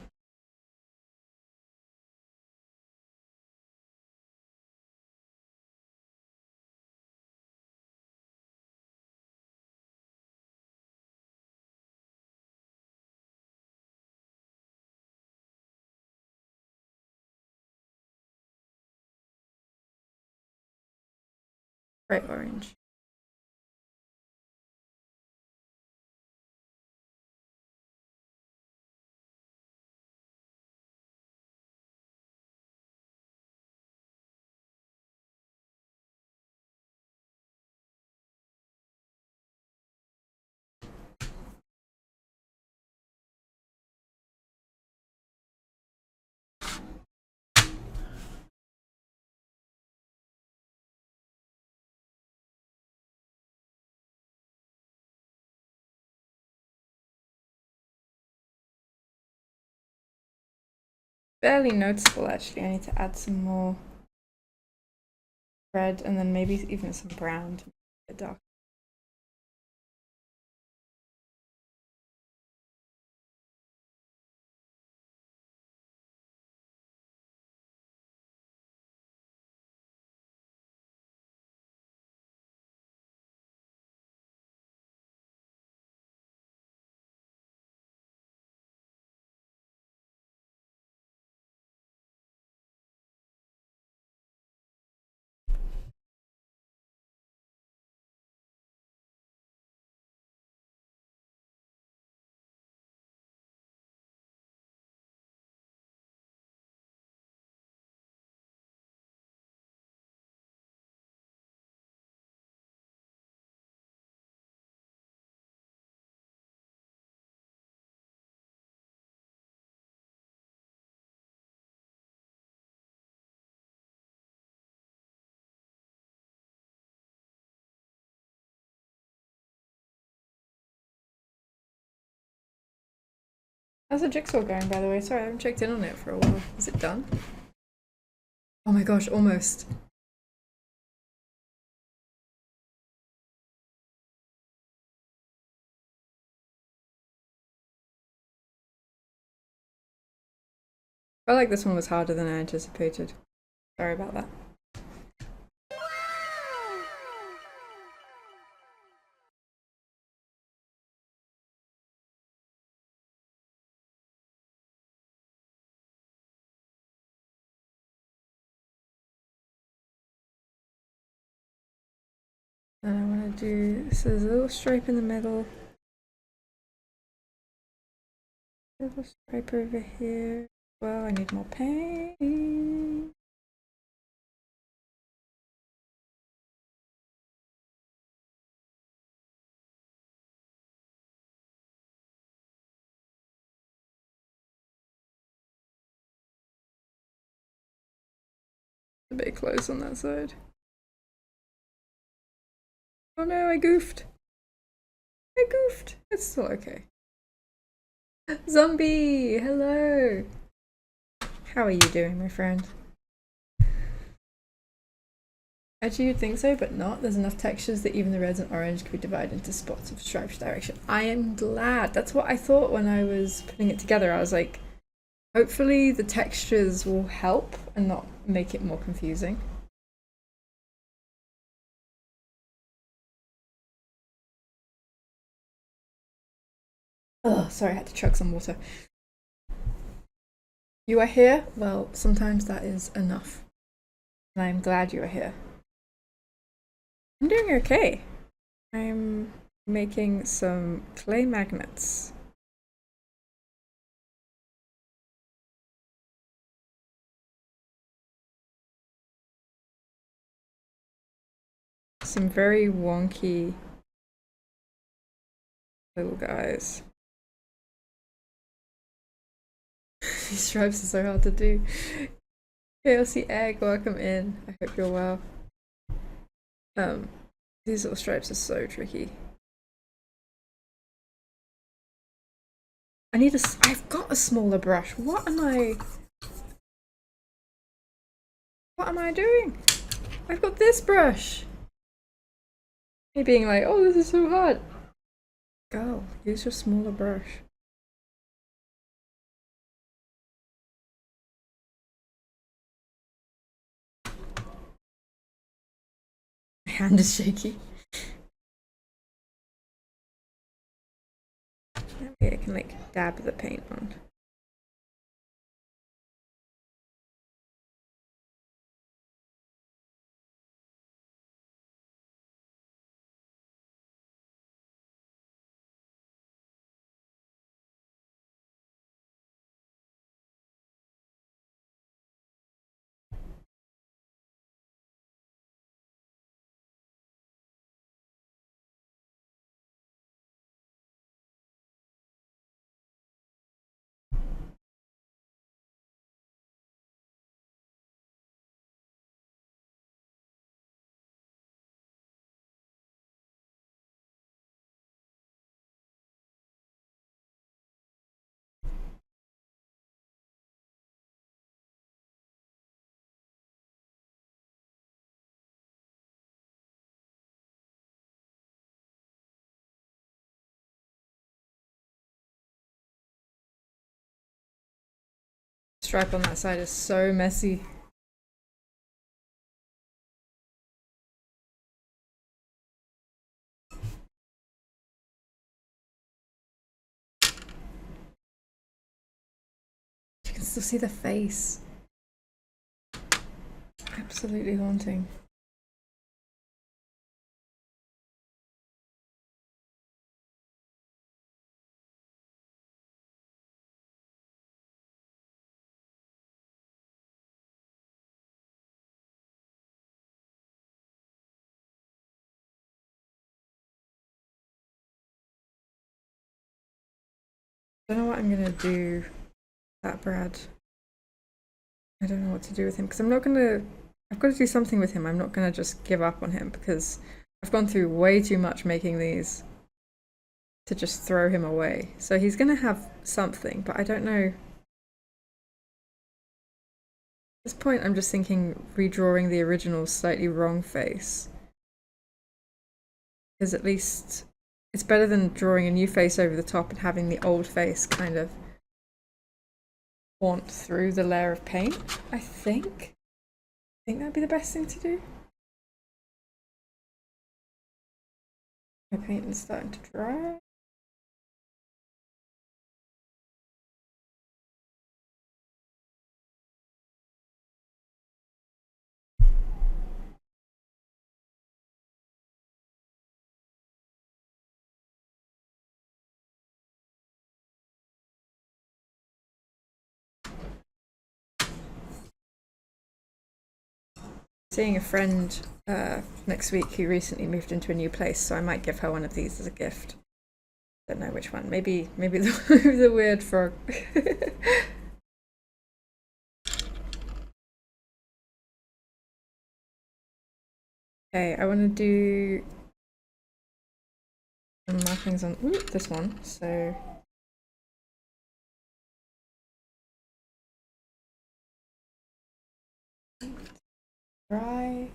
Bright orange. Barely noticeable actually. I need to add some more red and then maybe even some brown to make it dark. How's the jigsaw going, by the way? Sorry, I haven't checked in on it for a while. Is it done? Oh my gosh, almost. I felt like this one was harder than I anticipated. Sorry about that. And I want to do, so there's a little stripe in the middle. A little stripe over here. Well, I need more paint. A bit close on that side. Oh no, I goofed. I goofed. It's still okay. Zombie, hello. How are you doing, my friend? Actually, you'd think so, but not. There's enough textures that even the reds and orange could be divided into spots of striped direction. I am glad. That's what I thought when I was putting it together. I was like, hopefully the textures will help and not make it more confusing. Oh, sorry, I had to chug some water. You are here? Well, sometimes that is enough. And I'm glad you are here. I'm doing okay. I'm making some clay magnets. Some very wonky little guys. These stripes are so hard to do. Chaosy Egg, welcome in. I hope you're well. These little stripes are so tricky. I've got a smaller brush. What am I doing? I've got this brush. Me being like, oh, this is so hard. Go, use your smaller brush. My hand is shaky. Maybe I can like dab the paint on. Stripe on that side is so messy. You can still see the face. Absolutely haunting. I don't know what I'm gonna do with that Brad. I don't know what to do with him because I've got to do something with him. I'm not gonna just give up on him because I've gone through way too much making these to just throw him away. So he's gonna have something, but I don't know. At this point, I'm just thinking redrawing the original slightly wrong face. Because at least it's better than drawing a new face over the top and having the old face kind of want through the layer of paint, I think. I think that'd be the best thing to do. My paint is starting to dry. Seeing a friend next week who recently moved into a new place, so I might give her one of these as a gift. Don't know which one. Maybe the weird frog. Okay, I want to do some markings on this one. So dry.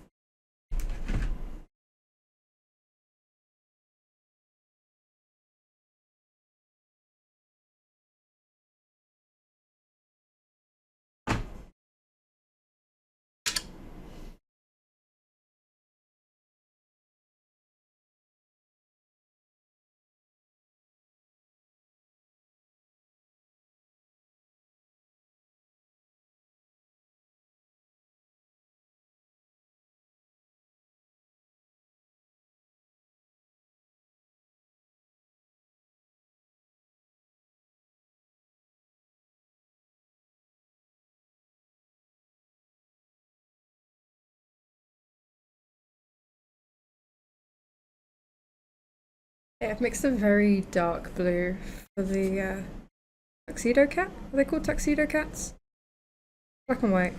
Yeah, I've mixed a very dark blue for the tuxedo cat. Are they called tuxedo cats? Black and white.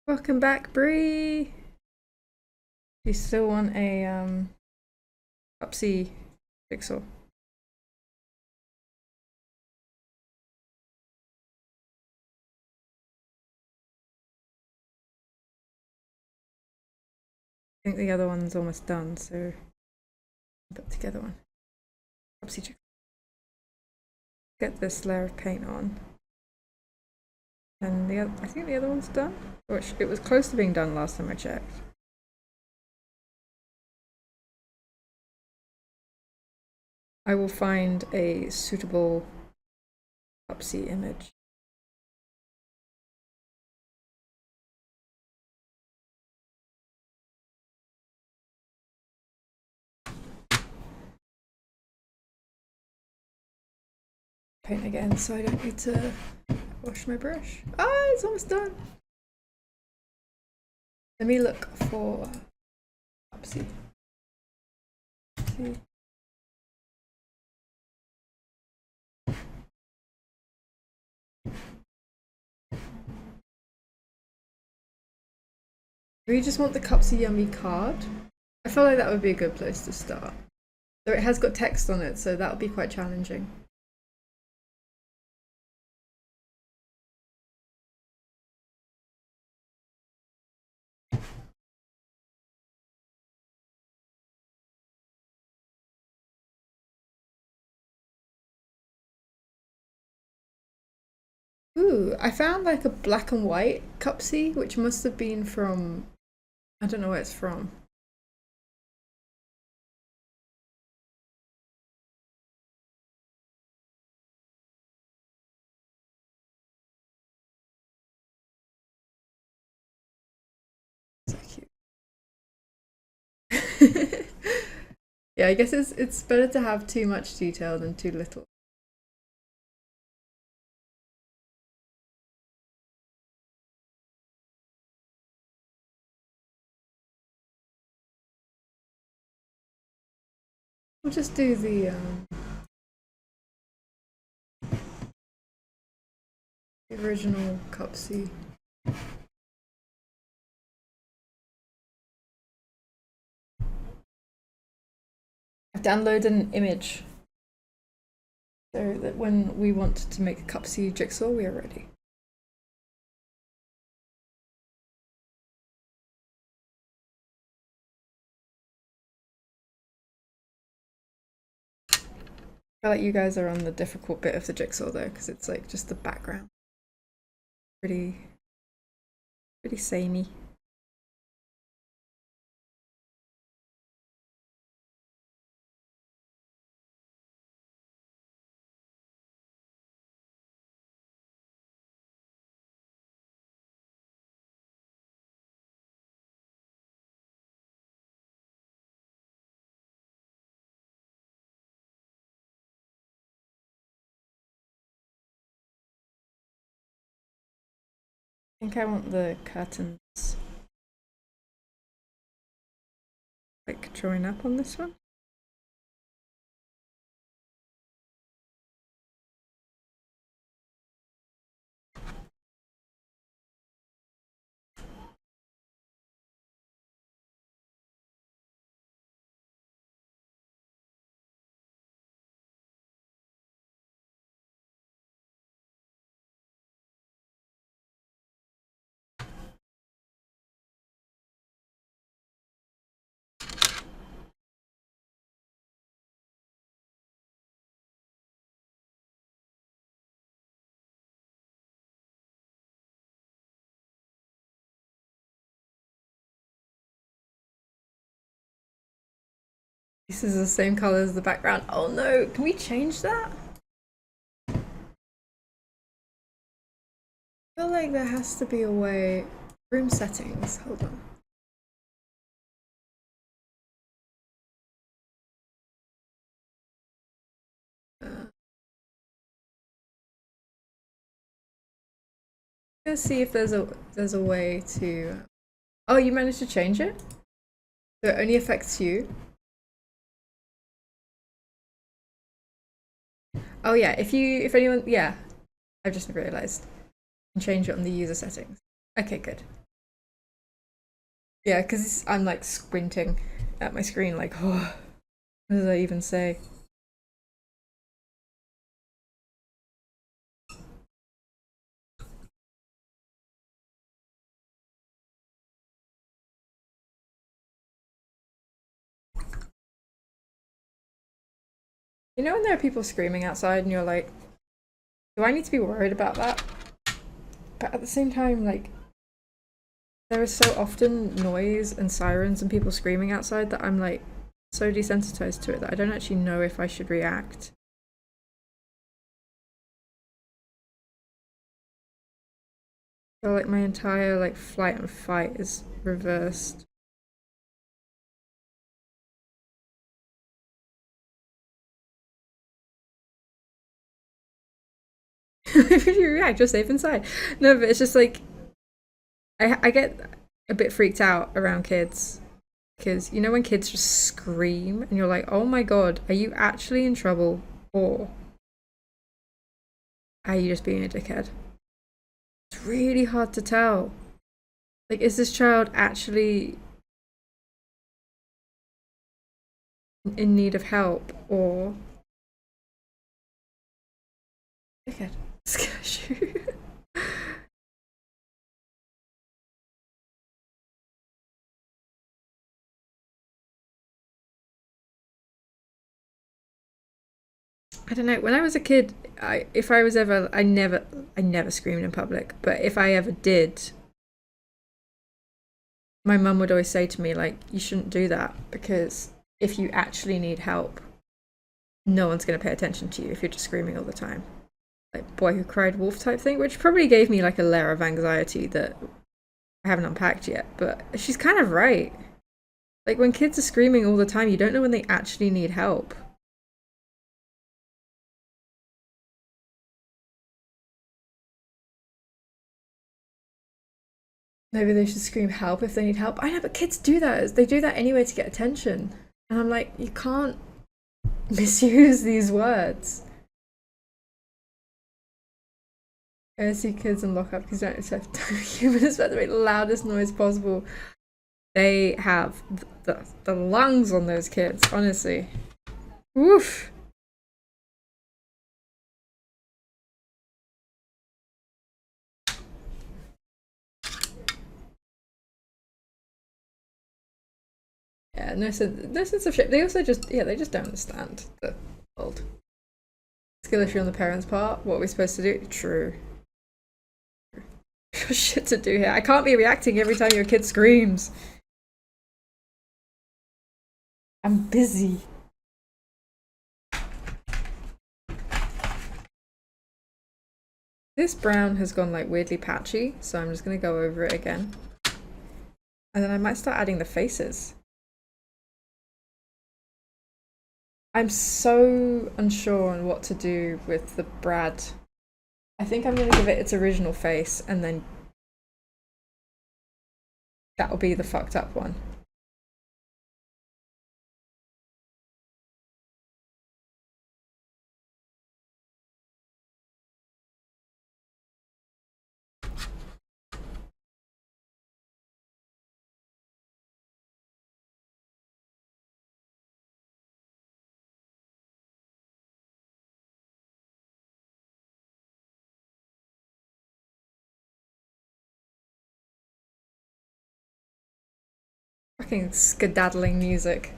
Welcome back, Bree. Do you still want a upsy jigsaw? I think the other one's almost done, so I'll put together one. Upsy jigsaw. Get this layer of paint on. And I think the other one's done. Which it was close to being done last time I checked. I will find a suitable upsy image. Paint again so I don't need to wash my brush. Ah, it's almost done. Let me look for upsy. See. Do we just want the Cupsy Yummy card? I feel like that would be a good place to start. Though it has got text on it, so that would be quite challenging. Ooh, I found like a black and white Cupsy, which must have been from, I don't know where it's from. So cute. Yeah, I guess it's better to have too much detail than too little. We'll just do the original Cupsy. I've downloaded an image so that when we want to make a Cupsy jigsaw, we are ready. I feel like you guys are on the difficult bit of the jigsaw though, because it's like just the background. Pretty samey. I think I want the curtains like join up on this one. This is the same color as the background. Oh no, can we change that? I feel like there has to be a way. Room settings, hold on. Let's see if there's a way to. Oh, you managed to change it? So it only affects you. Oh yeah, if anyone, yeah, I've just realized. You can change it on the user settings. Okay, good. Yeah, because I'm like squinting at my screen, like, oh, what does I even say? You know when there are people screaming outside and you're like, do I need to be worried about that? But at the same time, like, there is so often noise and sirens and people screaming outside that I'm like so desensitized to it that I don't actually know if I should react. I feel like my entire like flight and fight is reversed. If you react, you're safe inside. No, but it's just like I get a bit freaked out around kids because you know when kids just scream and you're like, oh my god, are you actually in trouble or are you just being a dickhead? It's really hard to tell. Like, is this child actually in need of help or dickhead? Scares you. I don't know. When I was a kid, I never screamed in public. But if I ever did, my mum would always say to me, like, you shouldn't do that because if you actually need help, no one's going to pay attention to you if you're just screaming all the time. Like boy who cried wolf type thing, which probably gave me like a layer of anxiety that I haven't unpacked yet. But she's kind of right. Like when kids are screaming all the time, you don't know when they actually need help. Maybe they should scream help if they need help. I know, but kids do that. They do that anyway to get attention. And I'm like, you can't misuse these words. I see kids in lockup because they don't accept humans at the loudest noise possible. They have the lungs on those kids, honestly. Woof. Yeah, no sense of shame. They also just they just don't understand the world. Skill issue on the parents' part. What are we supposed to do? True. Shit to do here. I can't be reacting every time your kid screams. I'm busy. This brown has gone like weirdly patchy, so I'm just gonna go over it again. And then I might start adding the faces. I'm so unsure on what to do with the Brad. I think I'm gonna give it its original face and then that'll be the fucked up one. Fucking skedaddling music.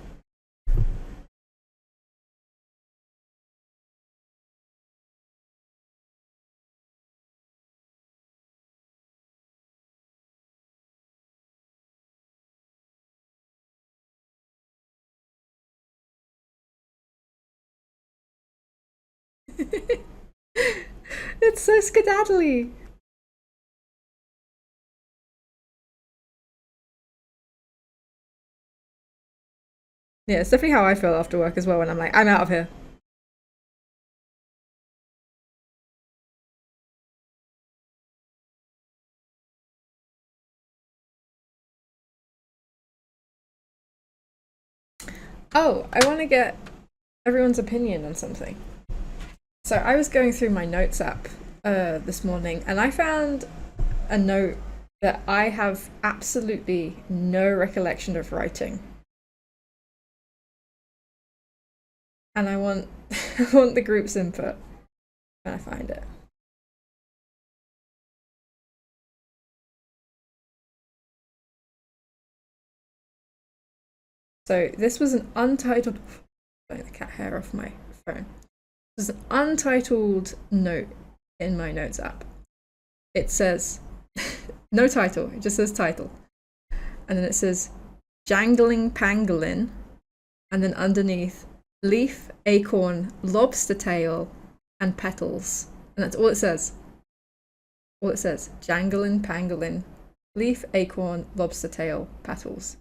It's so skedaddly. Yeah, it's definitely how I feel after work as well when I'm like, I'm out of here. Oh, I want to get everyone's opinion on something. So I was going through my notes app this morning and I found a note that I have absolutely no recollection of writing. And I want I want the group's input when I find it. So this was an untitled the cat hair off my phone. There's an untitled note in my notes app. It says no title, it just says title. And then it says jangling pangolin, and then underneath leaf, acorn, lobster tail, and petals. And that's all it says. All it says. Jangling pangolin, leaf, acorn, lobster tail, petals.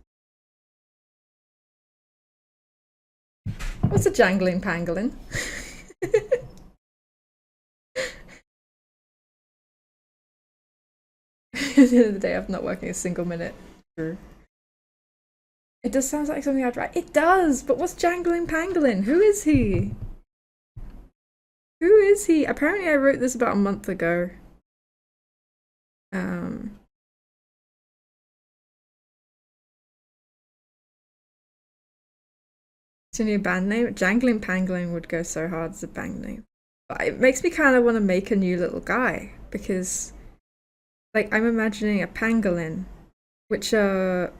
What's a jangling pangolin? At the end of the day, I'm not working a single minute through. It does sound like something I'd write. It does, but what's jangling pangolin? Who is he? Who is he? Apparently I wrote this about a month ago. It's a new band name. Jangling Pangolin would go so hard as a band name. But it makes me kind of want to make a new little guy because, like, I'm imagining a pangolin, which are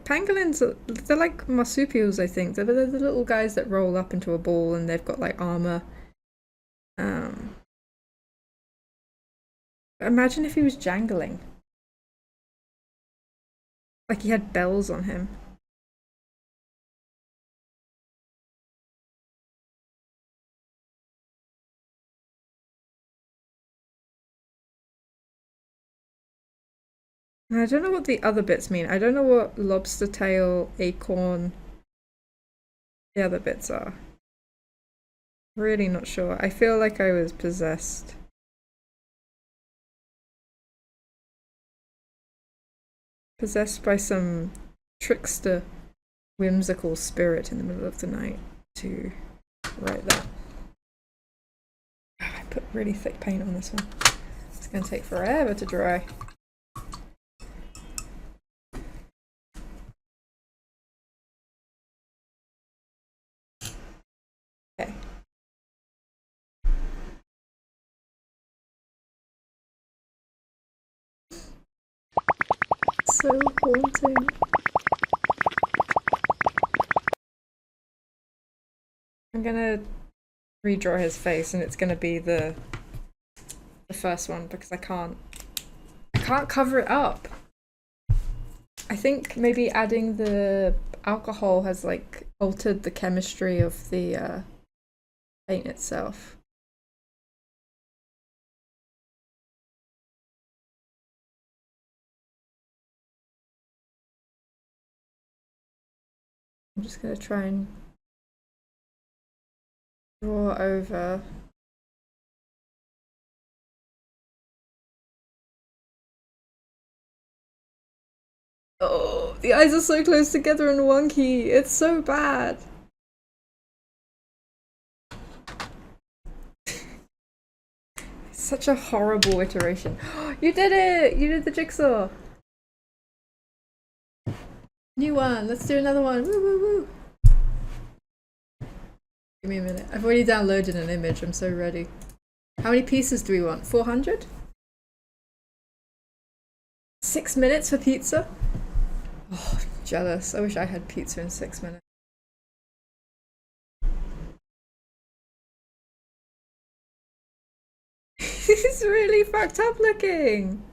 pangolins. They're like marsupials, I think. They're the little guys that roll up into a ball and they've got like armor. Imagine if he was jangling. Like he had bells on him. I don't know what the other bits mean. I don't know what lobster tail, acorn, the other bits are. Really not sure. I feel like I was possessed. Possessed by some trickster, whimsical spirit in the middle of the night to write that. I put really thick paint on this one. It's going to take forever to dry. Okay. So haunting. I'm gonna redraw his face and it's gonna be the first one because I can't cover it up. I think maybe adding the alcohol has like altered the chemistry of the paint itself. I'm just gonna try and draw over. Oh, the eyes are so close together and wonky. It's so bad. It's such a horrible iteration. You did it! You did the jigsaw. New one. Let's do another one. Woo woo woo. Give me a minute. I've already downloaded an image. I'm so ready. How many pieces do we want? 400? 6 minutes for pizza? Oh, jealous. I wish I had pizza in 6 minutes. He's really fucked up looking.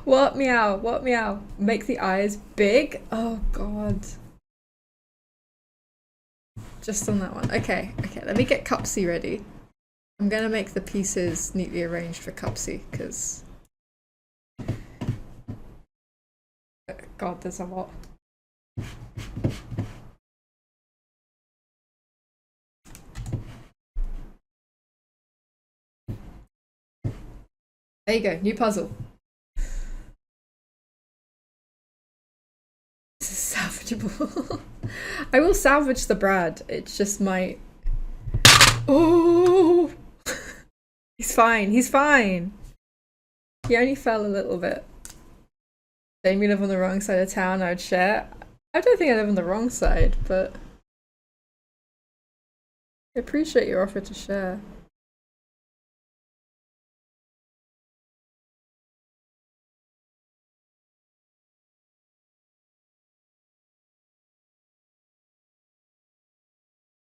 What meow? What meow? Make the eyes big? Oh god. Just on that one. Okay, okay, let me get Cupsy ready. I'm gonna make the pieces neatly arranged for Cupsy, because... God, there's a lot. There you go, new puzzle. This is salvageable. I will salvage the Brad, it's just my... Oh! He's fine, he's fine! He only fell a little bit. Saying we live on the wrong side of town, I would share. I don't think I live on the wrong side, but... I appreciate your offer to share.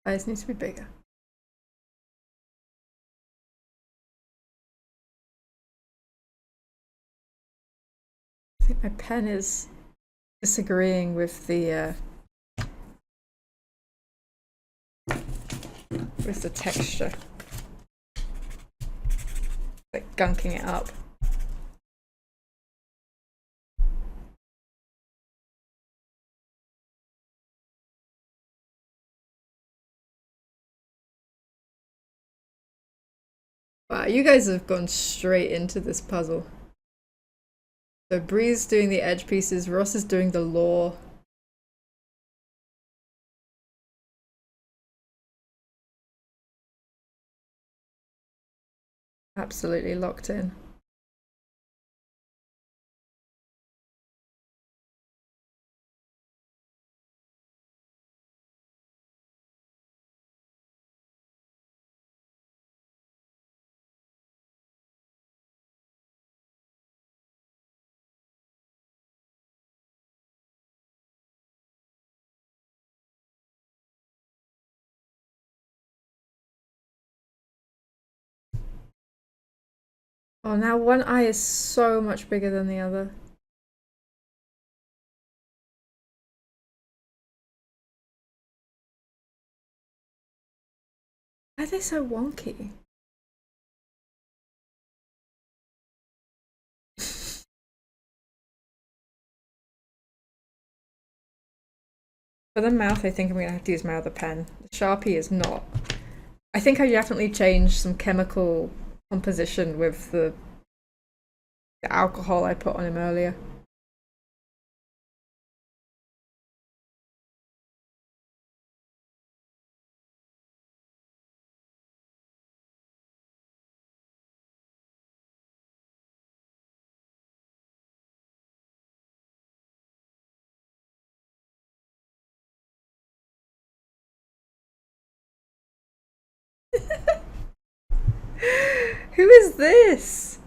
Eyes need to be bigger. I think my pen is disagreeing with the texture. Like gunking it up. Wow, you guys have gone straight into this puzzle. So Bree's doing the edge pieces, Ross is doing the lore. Absolutely locked in. Oh, now one eye is so much bigger than the other. Why are they so wonky? For the mouth, I think I'm gonna have to use my other pen. The Sharpie is not. I think I definitely changed some chemical composition with the alcohol I put on him earlier. Who is this?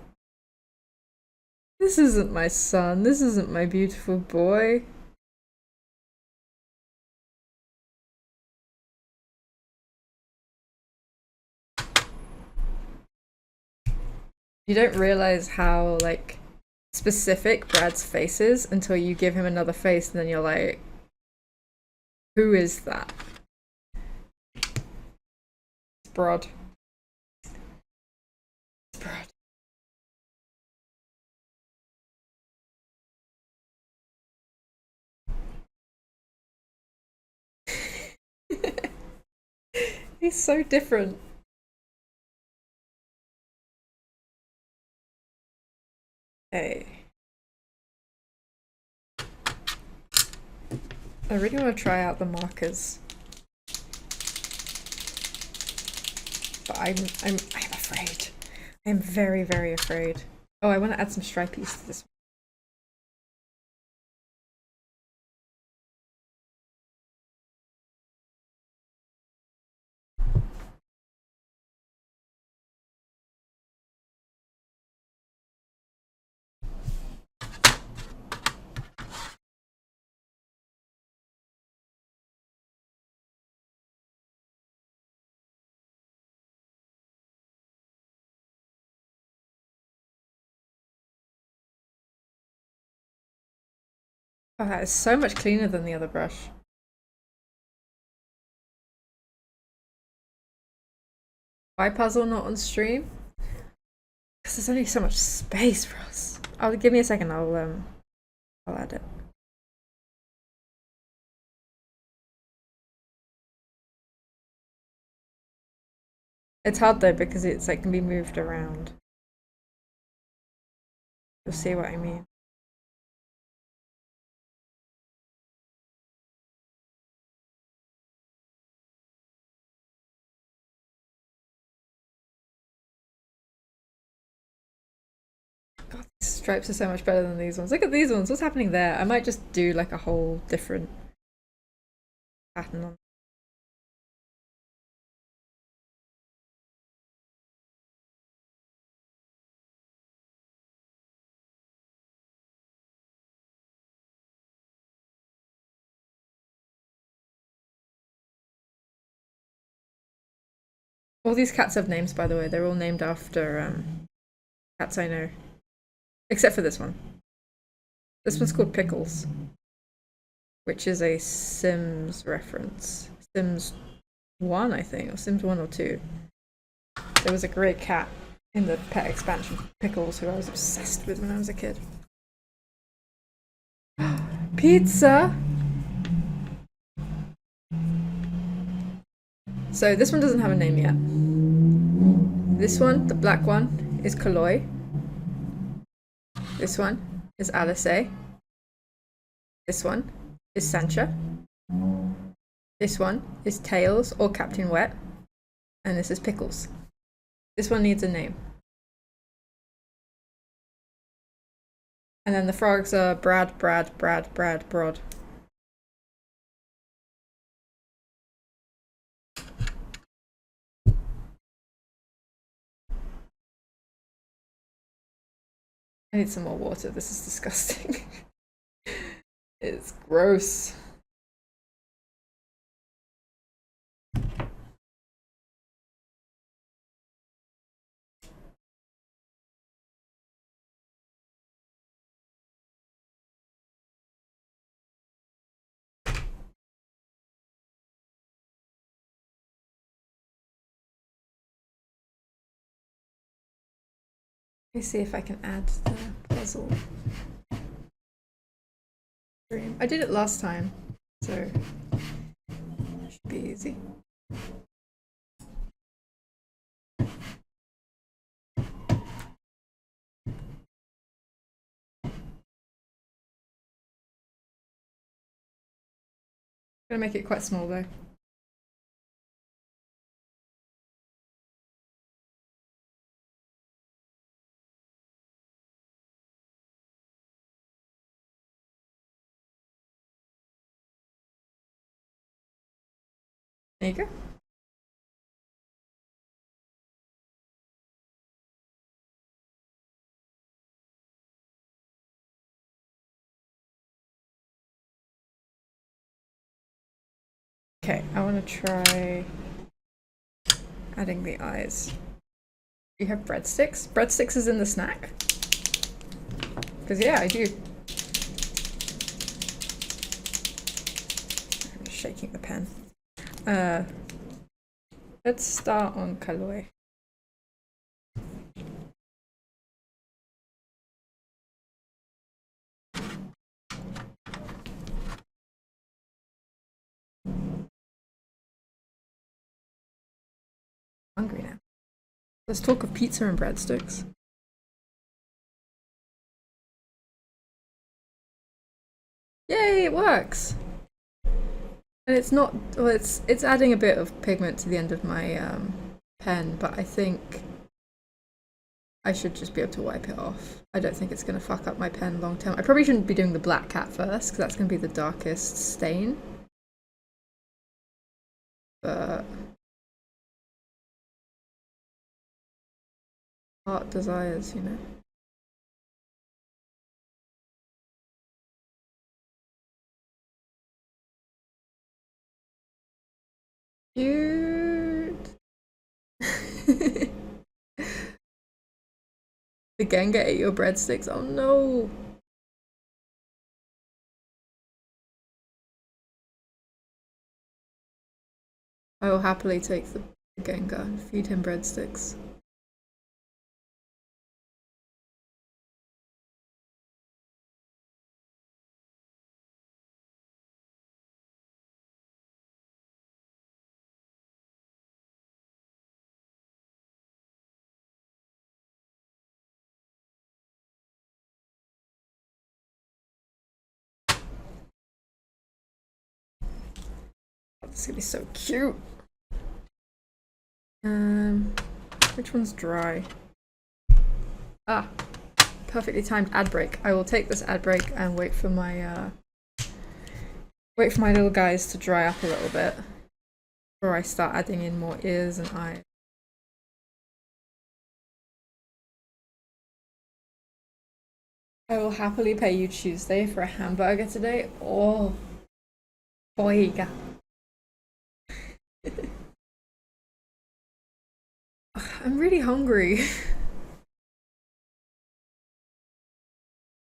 This isn't my son. This isn't my beautiful boy. You don't realize how, like, specific Brad's face is until you give him another face, and then you're like, who is that? It's Brad. It's Brad. He's so different. Hey. I really want to try out the markers. But I'm afraid. I'm very, very afraid. Oh, I want to add some stripies to this one. Oh, that is so much cleaner than the other brush. Why puzzle not on stream? Because there's only so much space for us. Oh, give me a second. I'll add it. It's hard though because it's like can be moved around. You'll see what I mean. God, these stripes are so much better than these ones. Look at these ones. What's happening there? I might just do like a whole different pattern on. All these cats have names, by the way. They're all named after cats I know. Except for this one. This one's called Pickles, which is a Sims reference. Sims 1, I think, or Sims 1 or 2. There was a great cat in the pet expansion, Pickles, who I was obsessed with when I was a kid. Pizza! So this one doesn't have a name yet. This one, the black one, is Kaloi. This one is Alice. This one is Sancha. This one is Tails or Captain Wet. And this is Pickles. This one needs a name. And then the frogs are Brad, Broad. I need some more water. This is disgusting. It's gross. Let me see if I can add the puzzle. I did it last time, so it should be easy. I'm gonna make it quite small though. There you go. Okay, I want to try adding the eyes. You have breadsticks? Breadsticks is in the snack? Because yeah, I do. I'm just shaking the pen. Let's start on Kaloi. Hungry now. Let's talk of pizza and breadsticks. Yay, it works! And it's not, well, it's adding a bit of pigment to the end of my pen, but I think I should just be able to wipe it off. I don't think it's going to fuck up my pen long term. I probably shouldn't be doing the black cat first, because that's going to be the darkest stain. But heart desires, you know. Cute. The Gengar ate your breadsticks. Oh no. I will happily take the Gengar and feed him breadsticks. This is gonna be so cute. Which one's dry? Ah, perfectly timed ad break. I will take this ad break and wait for my little guys to dry up a little bit before I start adding in more ears and eyes. I will happily pay you Tuesday for a hamburger today. Oh, boy. I'm really hungry.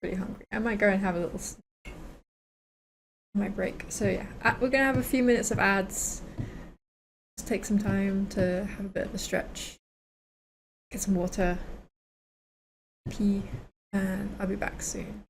Really hungry. I might go and have a little snack on my break. So yeah, we're gonna have a few minutes of ads. Just take some time to have a bit of a stretch, get some water, pee, and I'll be back soon.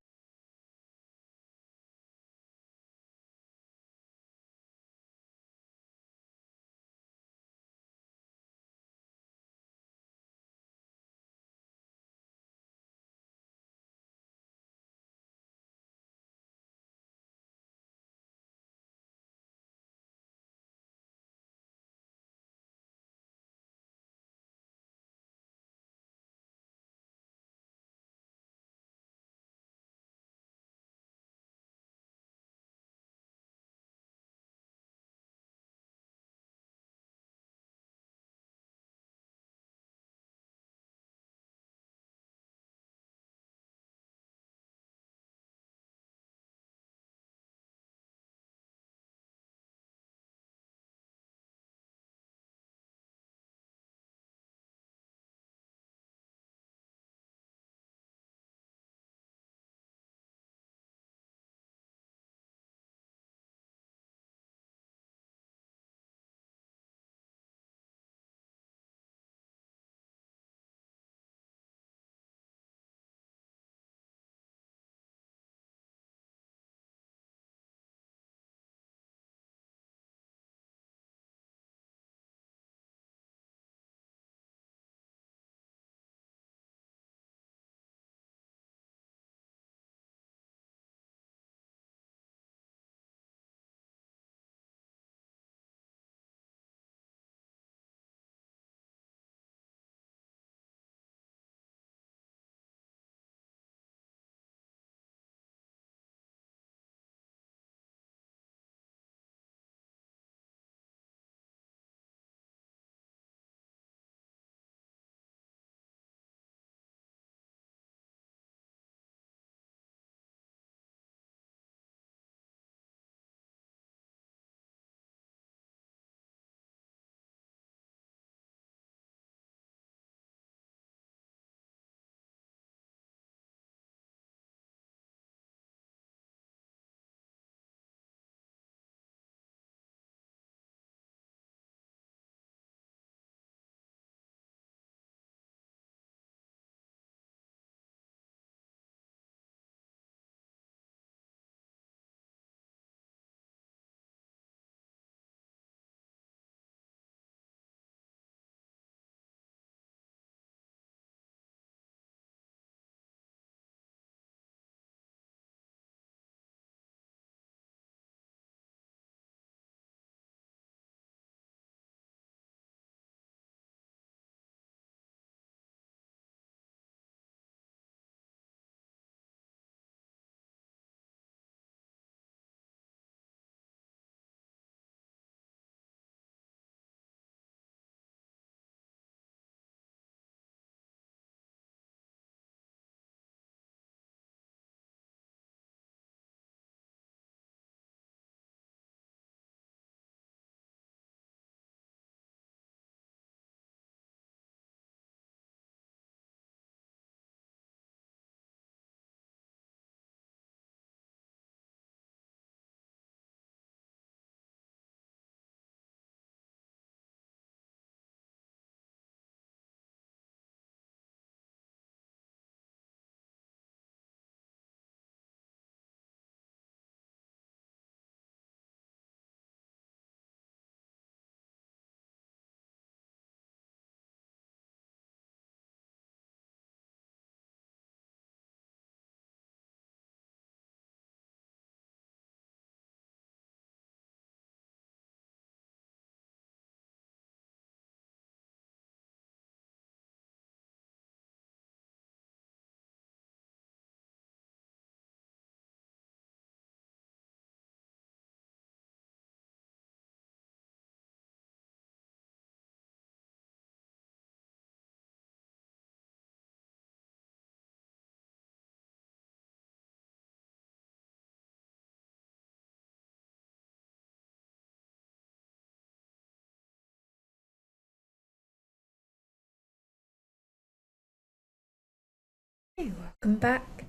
Hey, welcome back.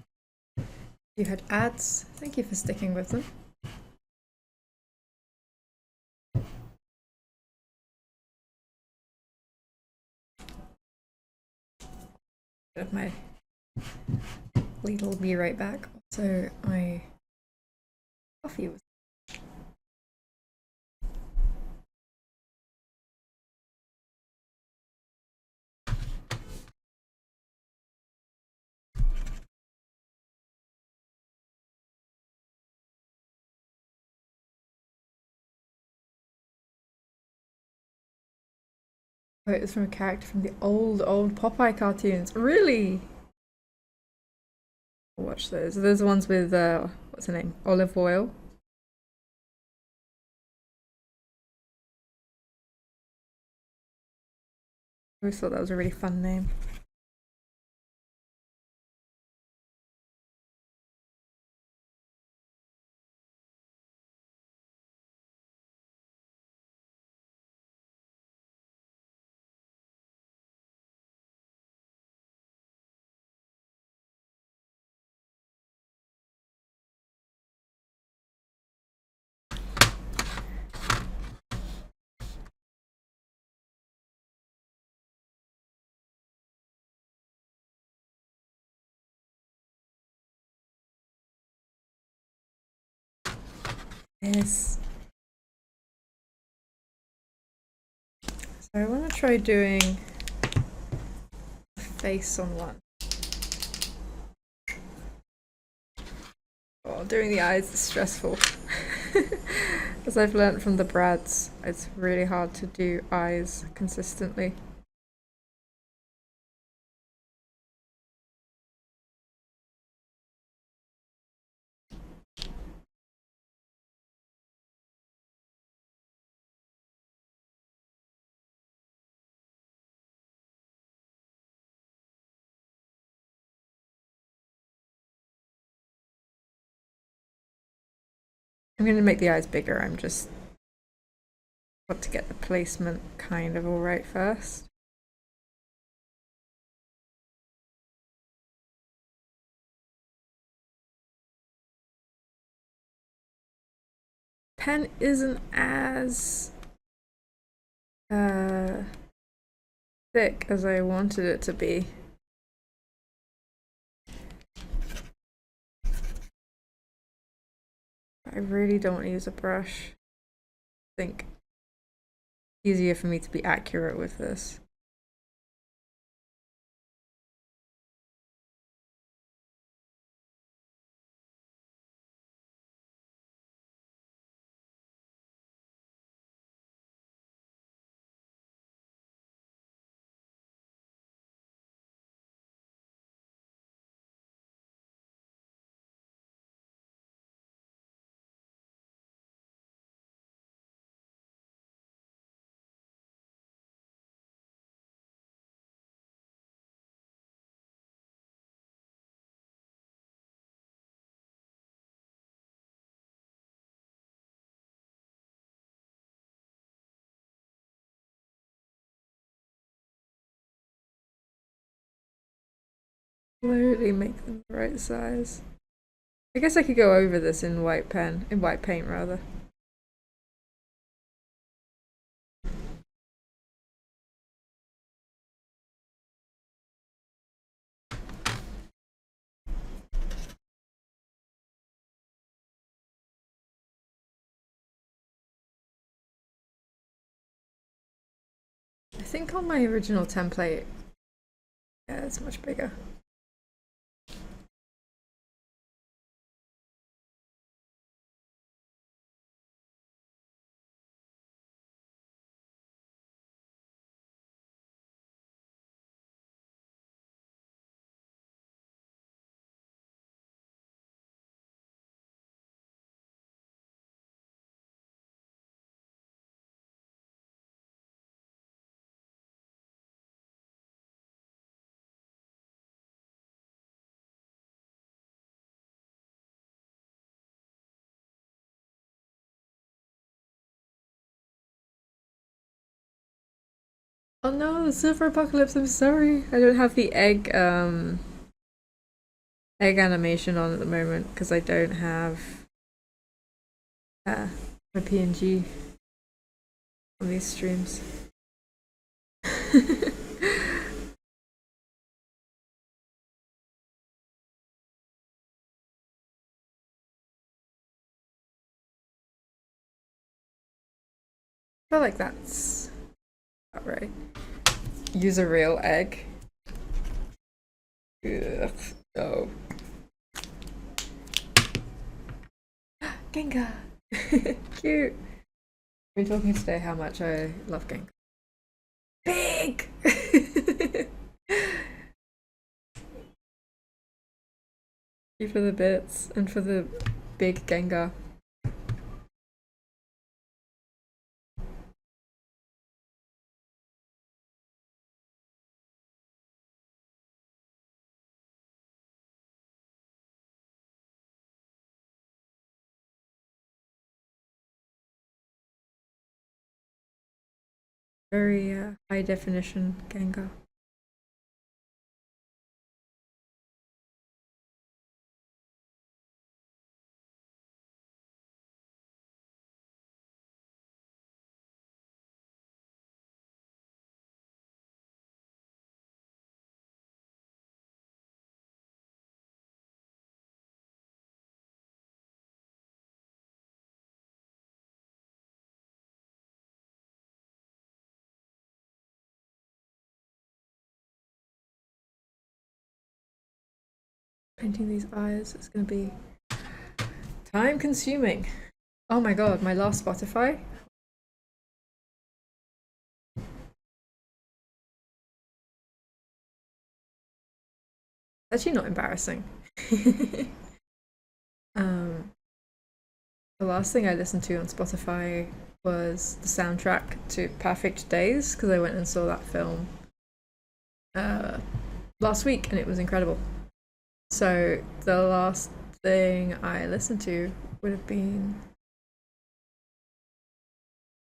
You had ads. Thank you for sticking with them. Of my We'll be right back. Also, my coffee was. Oh, it was from a character from the old Popeye cartoons. Really? I'll watch those. Those are ones with what's her name? Olive Oil. I always thought that was a really fun name. Yes. So I want to try doing a face on one. Oh, doing the eyes is stressful. As I've learned from the Brads, it's really hard to do eyes consistently. I'm going to make the eyes bigger. I'm just want to get the placement kind of all right first. Pen isn't as thick as I wanted it to be. I really don't want to use a brush. I think it's easier for me to be accurate with this. Slowly make them the right size. I guess I could go over this in white paint rather. I think on my original template, yeah, it's much bigger. Oh no, the silver apocalypse, I'm sorry. I don't have the egg egg animation on at the moment because I don't have my PNG on these streams. I feel like that's about right. Use a real egg. Ugh, no. Gengar! Cute! We're talking today how much I love Gengar. Big! You for the bits and for the big Gengar. Very high definition Gengar. Painting these eyes is going to be time consuming. Oh my god, my last Spotify. Actually not embarrassing. The last thing I listened to on Spotify was the soundtrack to Perfect Days because I went and saw that film last week and it was incredible. So the last thing I listened to would have been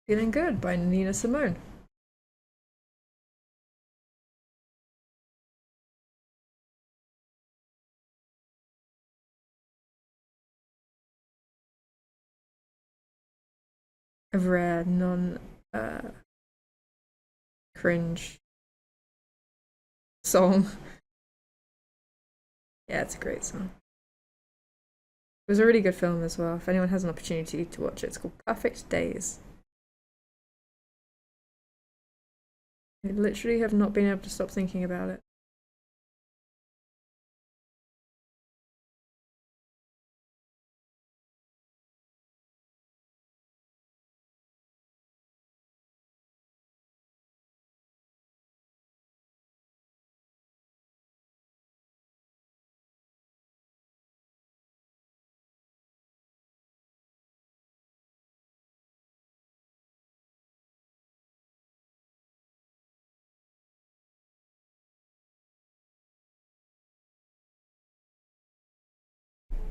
Feeling Good by Nina Simone. A rare, non-cringe song. Yeah, it's a great song. It was a really good film as well. If anyone has an opportunity to watch it, it's called Perfect Days. I literally have not been able to stop thinking about it.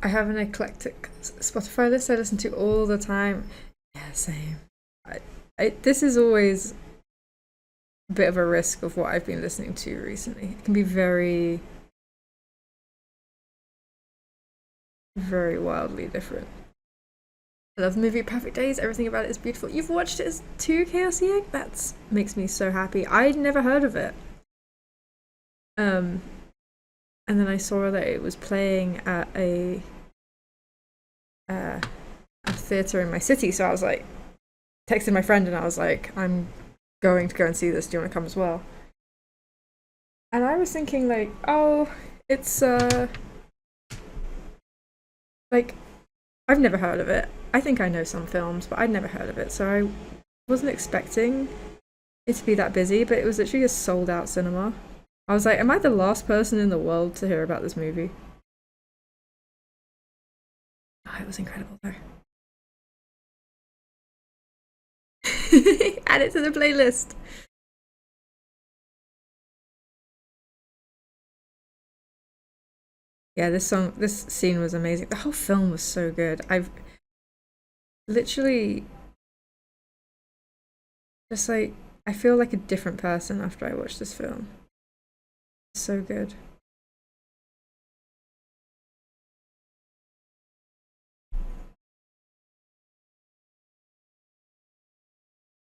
I have an eclectic Spotify list I listen to all the time. Yeah, same. This is always a bit of a risk of what I've been listening to recently. It can be very, very wildly different. I love the movie Perfect Days. Everything about it is beautiful. You've watched it too, Chaosy Egg? That makes me so happy. I'd never heard of it. And then I saw that it was playing at a theatre in my city, so I was like, texted my friend and I was like, I'm going to go and see this. Do you want to come as well? And I was thinking like, oh, it's like, I've never heard of it. I think I know some films, but I'd never heard of it, so I wasn't expecting it to be that busy, but it was literally a sold out cinema. I was like, am I the last person in the world to hear about this movie? Oh, it was incredible though. Add it to the playlist. Yeah, this scene was amazing. The whole film was so good. I've literally just like, I feel like a different person after I watched this film. It's so good.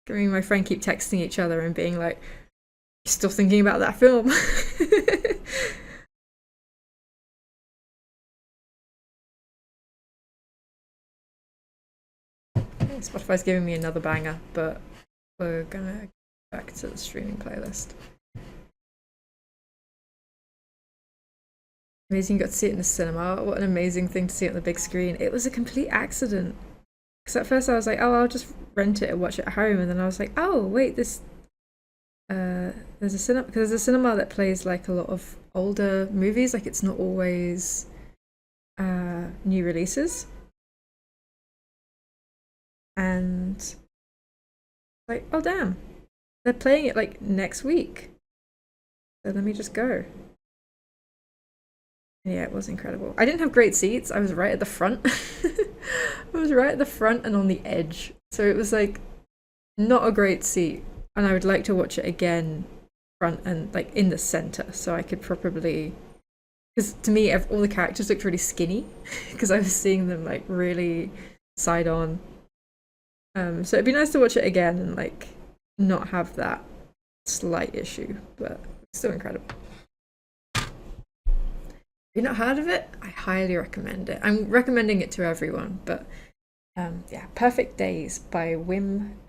Me and my friend keep texting each other and being like, "You're still thinking about that film?" Spotify's giving me another banger, but we're gonna go back to the streaming playlist. Amazing, you got to see it in the cinema. What an amazing thing to see it on the big screen. It was a complete accident. Because at first I was like, oh, I'll just rent it and watch it at home. And then I was like, oh, wait, there's a cinema, because there's a cinema that plays like a lot of older movies. Like it's not always new releases. And like, oh damn, they're playing it like next week. So let me just go. Yeah, it was incredible. I didn't have great seats. I was right at the front. I was right at the front and on the edge. So it was like not a great seat. And I would like to watch it again front and like in the center so I could probably, because to me all the characters looked really skinny because I was seeing them like really side on. So it'd be nice to watch it again and like not have that slight issue, but it's still incredible. If you've not heard of it, I highly recommend it. I'm recommending it to everyone, but yeah, Perfect Days by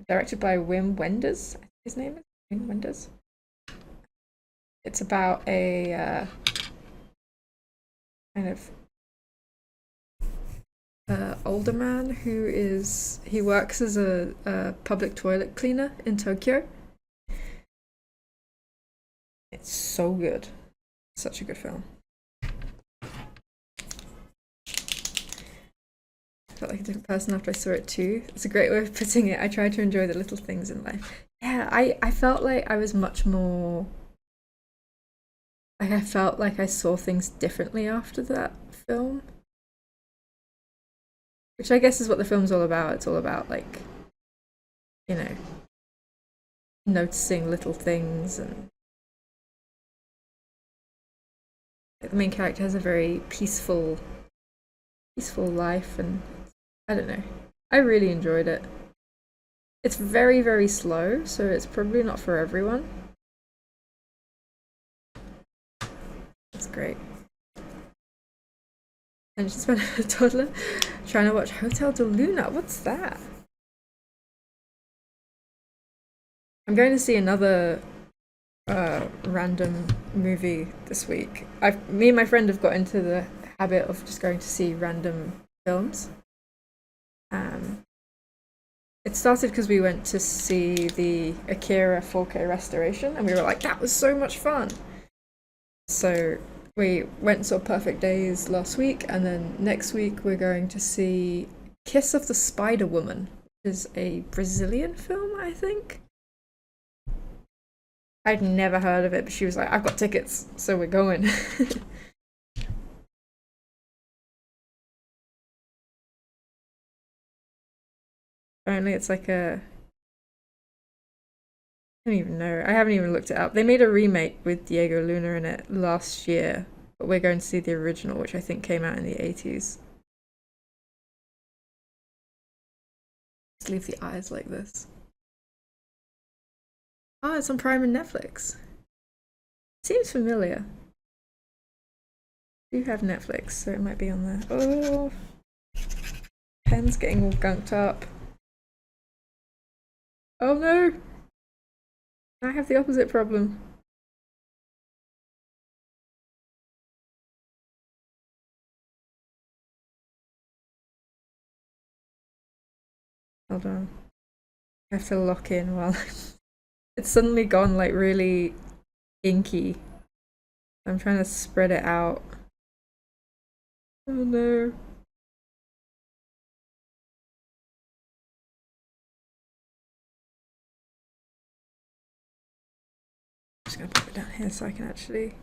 directed by Wim Wenders, I think his name is Wim Wenders. It's about a kind of older man he works as a public toilet cleaner in Tokyo. It's so good. Such a good film. I felt like a different person after I saw it too. It's a great way of putting it. I try to enjoy the little things in life. Yeah, I felt like I was much more, like I felt like I saw things differently after that film. Which I guess is what the film's all about. It's all about like, you know, noticing little things, and the main character has a very peaceful life, and I don't know. I really enjoyed it. It's very, very slow, so it's probably not for everyone. It's great. And she's been a toddler trying to watch Hotel de Luna. What's that? I'm going to see another random movie this week. Me and my friend have got into the habit of just going to see random films. It started because we went to see the Akira 4K restoration, and we were like, that was so much fun. So we went and saw Perfect Days last week, and then next week we're going to see Kiss of the Spider Woman, which is a Brazilian film, I think. I'd never heard of it, but she was like, I've got tickets, so we're going. Apparently it's like I don't even know. I haven't even looked it up. They made a remake with Diego Luna in it last year, but we're going to see the original, which I think came out in the 80s. Just leave the eyes like this. Oh, it's on Prime and Netflix. Seems familiar. I do have Netflix, so it might be on there. Oh, pen's getting all gunked up. Oh no! I have the opposite problem. Hold on. I have to lock in while it's suddenly gone like really inky. I'm trying to spread it out. Oh no. I'm just gonna put it down here so I can actually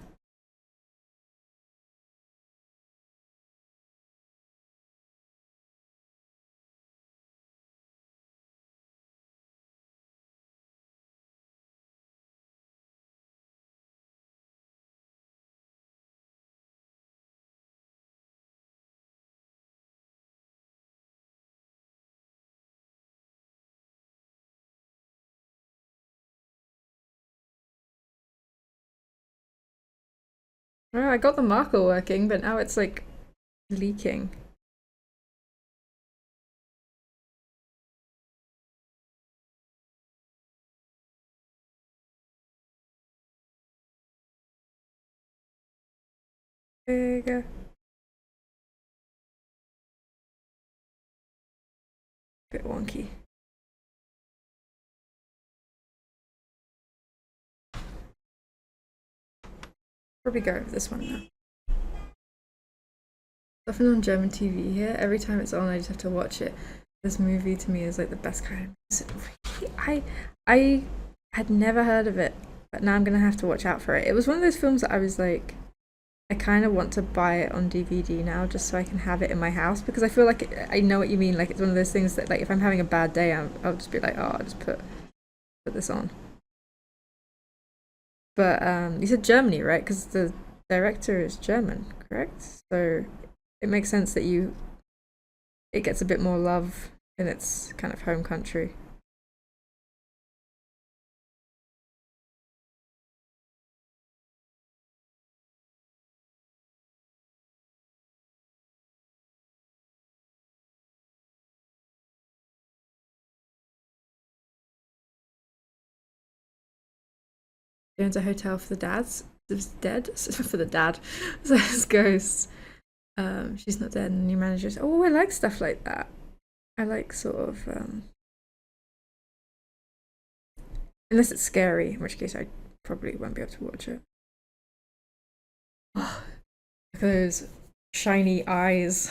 Oh, I got the marker working, but now it's like leaking. There you go. Bit wonky. Probably go with this one now. Often on German TV here, every time it's on, I just have to watch it. This movie to me is like the best kind. I had never heard of it, but now I'm gonna have to watch out for it. It was one of those films that I was like, I kind of want to buy it on DVD now just so I can have it in my house, because I feel like I know what you mean. Like, it's one of those things that, like, if I'm having a bad day, I'll just be like, oh, I'll just put this on. But you said Germany, right? Because the director is German, correct? So it makes sense that it gets a bit more love in its kind of home country. Going to a hotel for the dads. It's dead for the dad. So it's ghosts. She's not dead, and new managers. Oh, I like stuff like that. I like sort of unless it's scary, in which case I probably won't be able to watch it. Oh, those shiny eyes.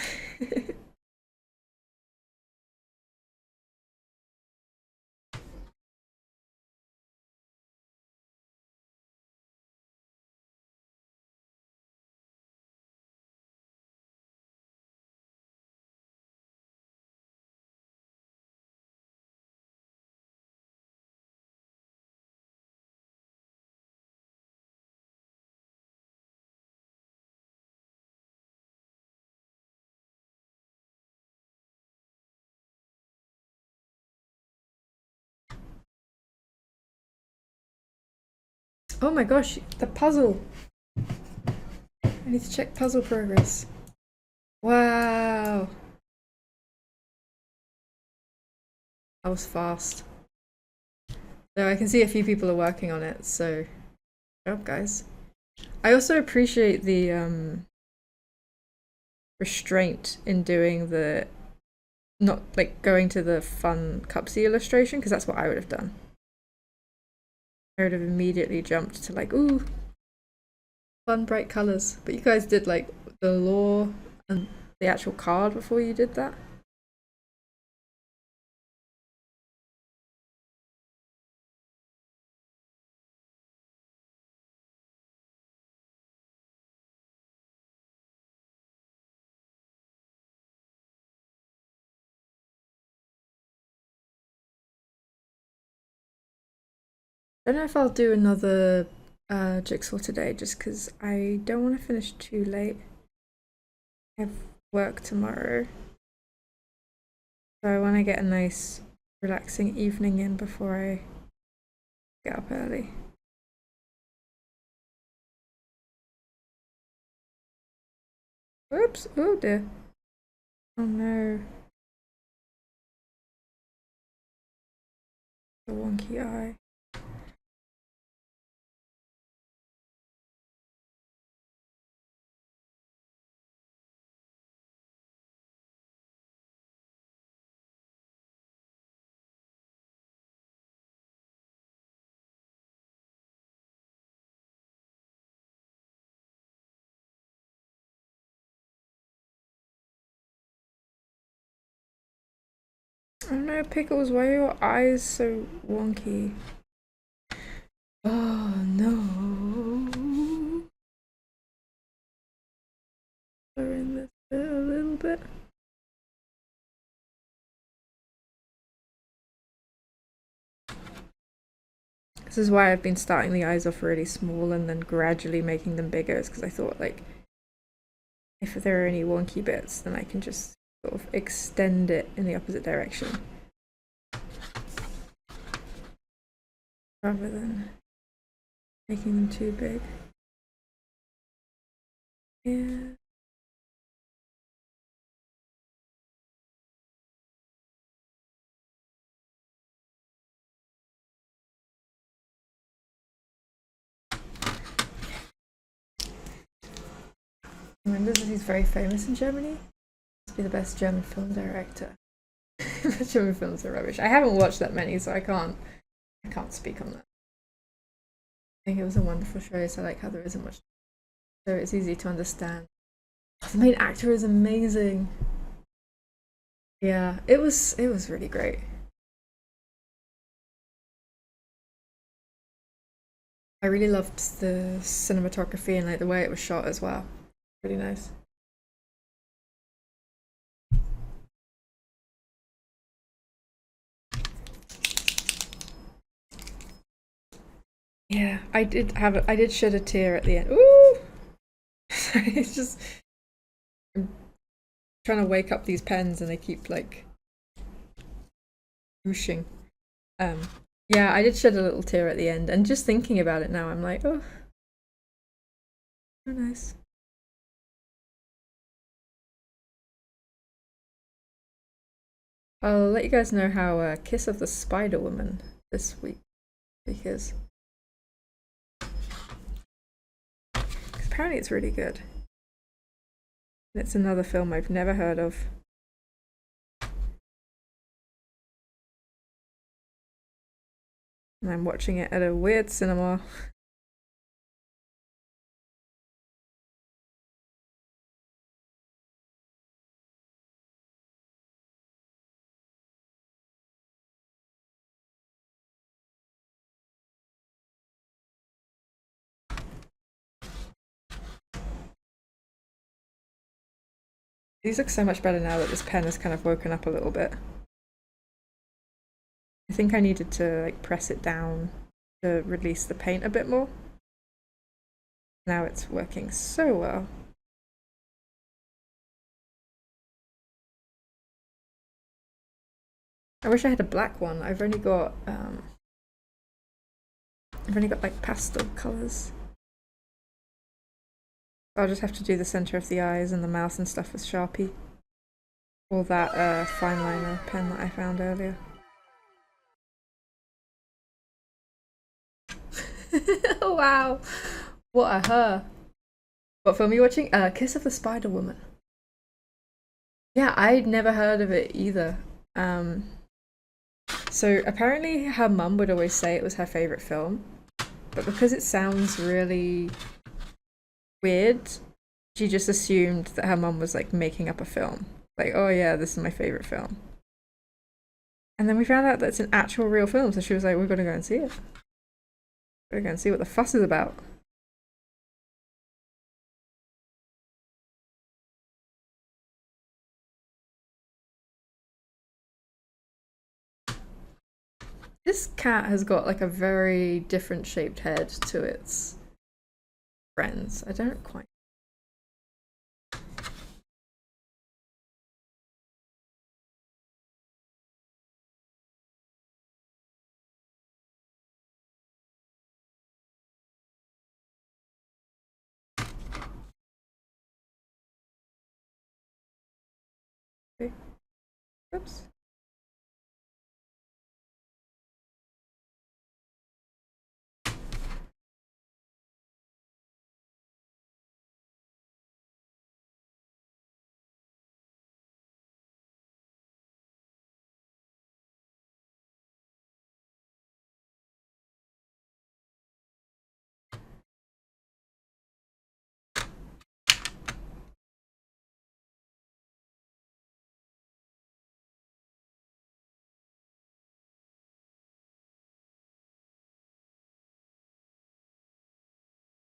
Oh my gosh, the puzzle. I need to check puzzle progress. Wow. That was fast. So I can see a few people are working on it, so good job, guys. I also appreciate the restraint in doing the not like going to the fun cupsy illustration, because that's what I would have done. I would have immediately jumped to like, ooh, fun bright colors. But you guys did like the lore and the actual card before you did that. I don't know if I'll do another jigsaw today, just because I don't want to finish too late. I have work tomorrow, so I want to get a nice relaxing evening in before I get up early. Oops, oh dear. Oh no. The wonky eye. Oh no, Pickles, why are your eyes so wonky? Oh no. We're in this bit a little bit. This is why I've been starting the eyes off really small and then gradually making them bigger, is because I thought, like, if there are any wonky bits, then I can just sort of extend it in the opposite direction rather than making them too big. Yeah. Remember, he's very famous in Germany. Must be the best German film director. German films are rubbish. I haven't watched that many, so I can't speak on that. I think it was a wonderful show, so I like how there isn't much, so it's easy to understand. The main actor is amazing. Yeah, it was really great. I really loved the cinematography and like the way it was shot as well. Really nice. Yeah, I did shed a tear at the end. Ooh! Sorry, it's just I'm trying to wake up these pens and they keep like whooshing. Yeah, I did shed a little tear at the end, and just thinking about it now, I'm like, oh, so nice. I'll let you guys know how Kiss of the Spider Woman this week, because apparently it's really good. It's another film I've never heard of. And I'm watching it at a weird cinema. These look so much better now that this pen has kind of woken up a little bit. I think I needed to like press it down to release the paint a bit more. Now it's working so well. I wish I had a black one. I've only got like pastel colours. I'll just have to do the centre of the eyes and the mouth and stuff with Sharpie. Or that fine liner pen that I found earlier. Oh wow! What a her! What film are you watching? Kiss of the Spider Woman. Yeah, I'd never heard of it either. So apparently her mum would always say it was her favourite film, but because it sounds really weird, she just assumed that her mum was like making up a film. Like, oh yeah, this is my favourite film. And then we found out that it's an actual real film, so she was like, we're gonna go and see it. We're gonna see what the fuss is about. This cat has got like a very different shaped head to its friends. I don't quite. Okay. Oops.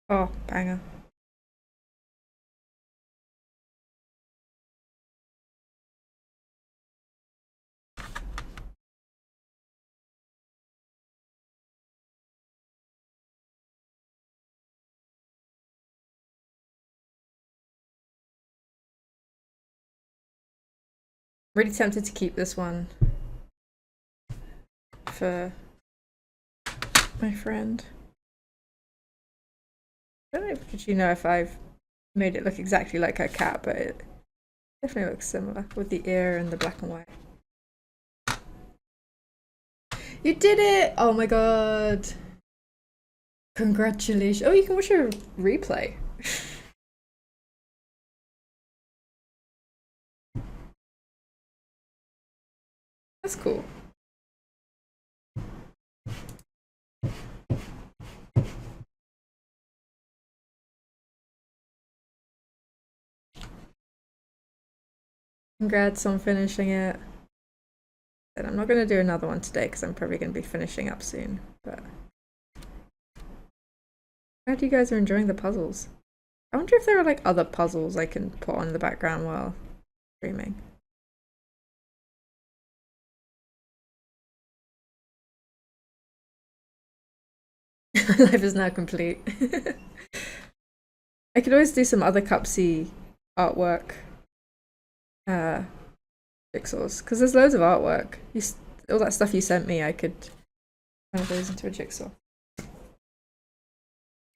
Oh, banger. Really tempted to keep this one for my friend. I don't know if you know if I've made it look exactly like her cat, but it definitely looks similar with the ear and the black and white. You did it! Oh my god. Congratulations. Oh, you can watch a replay. That's cool. Congrats on finishing it. I'm not going to do another one today because I'm probably going to be finishing up soon, but glad you guys are enjoying the puzzles. I wonder if there are like other puzzles I can put on in the background while streaming. Life is now complete. I could always do some other cupsy artwork jigsaws, because there's loads of artwork. All that stuff you sent me, I could turn those into a jigsaw.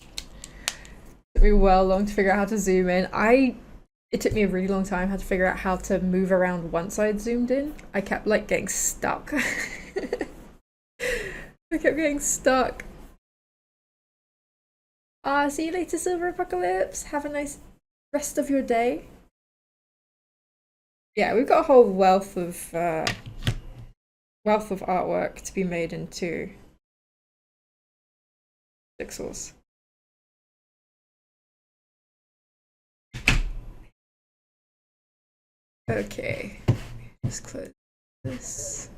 Took me well long to figure out how to zoom in. It took me a really long time how to figure out how to move around once I'd zoomed in. I kept like getting stuck. I kept getting stuck. See you later, Silver Apocalypse. Have a nice rest of your day. Yeah, we've got a whole wealth of artwork to be made into jigsaws. Okay, just close this.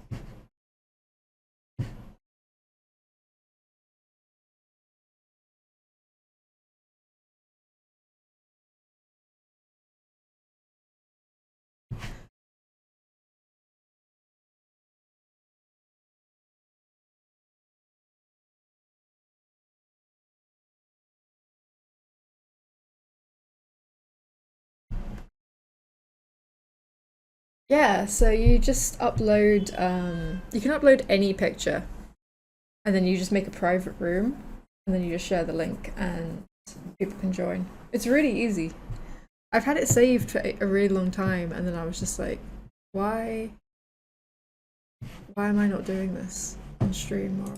Yeah, so you just upload, you can upload any picture, and then you just make a private room, and then you just share the link, and people can join. It's really easy. I've had it saved for a really long time, and then I was just like, why am I not doing this on stream more?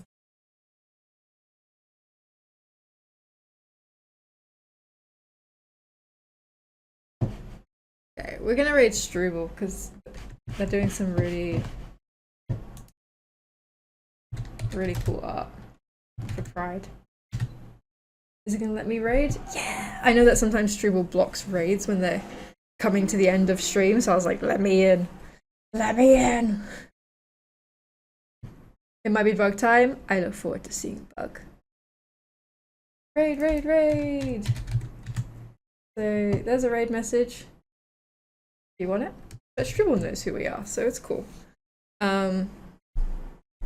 Okay, we're gonna raid Struble because they're doing some really cool art for Pride. Is it gonna let me raid? Yeah! I know that sometimes Struble blocks raids when they're coming to the end of stream, so I was like, let me in! Let me in! It might be bug time. I look forward to seeing bug. Raid, raid, raid! So there's a raid message. Do you want it? But Struble knows who we are, so it's cool. I'm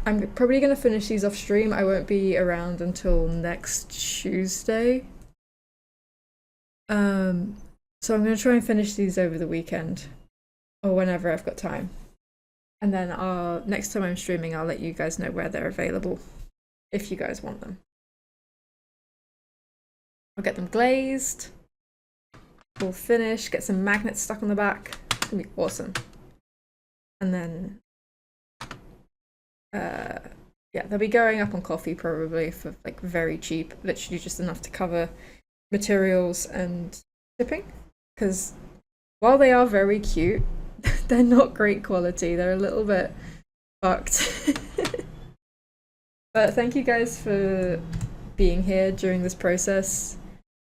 probably going to finish these off stream. I won't be around until next Tuesday. So I'm going to try and finish these over the weekend or whenever I've got time. And then next time I'm streaming, I'll let you guys know where they're available if you guys want them. I'll get them glazed. We'll finish, get some magnets stuck on the back. It's gonna be awesome. And then yeah, they'll be going up on Coffee probably for like very cheap, literally just enough to cover materials and shipping, because while they are very cute, they're not great quality. They're a little bit fucked. But thank you guys for being here during this process.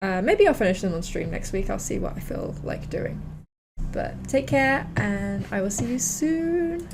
Maybe I'll finish them on stream next week. I'll see what I feel like doing. But take care, and I will see you soon.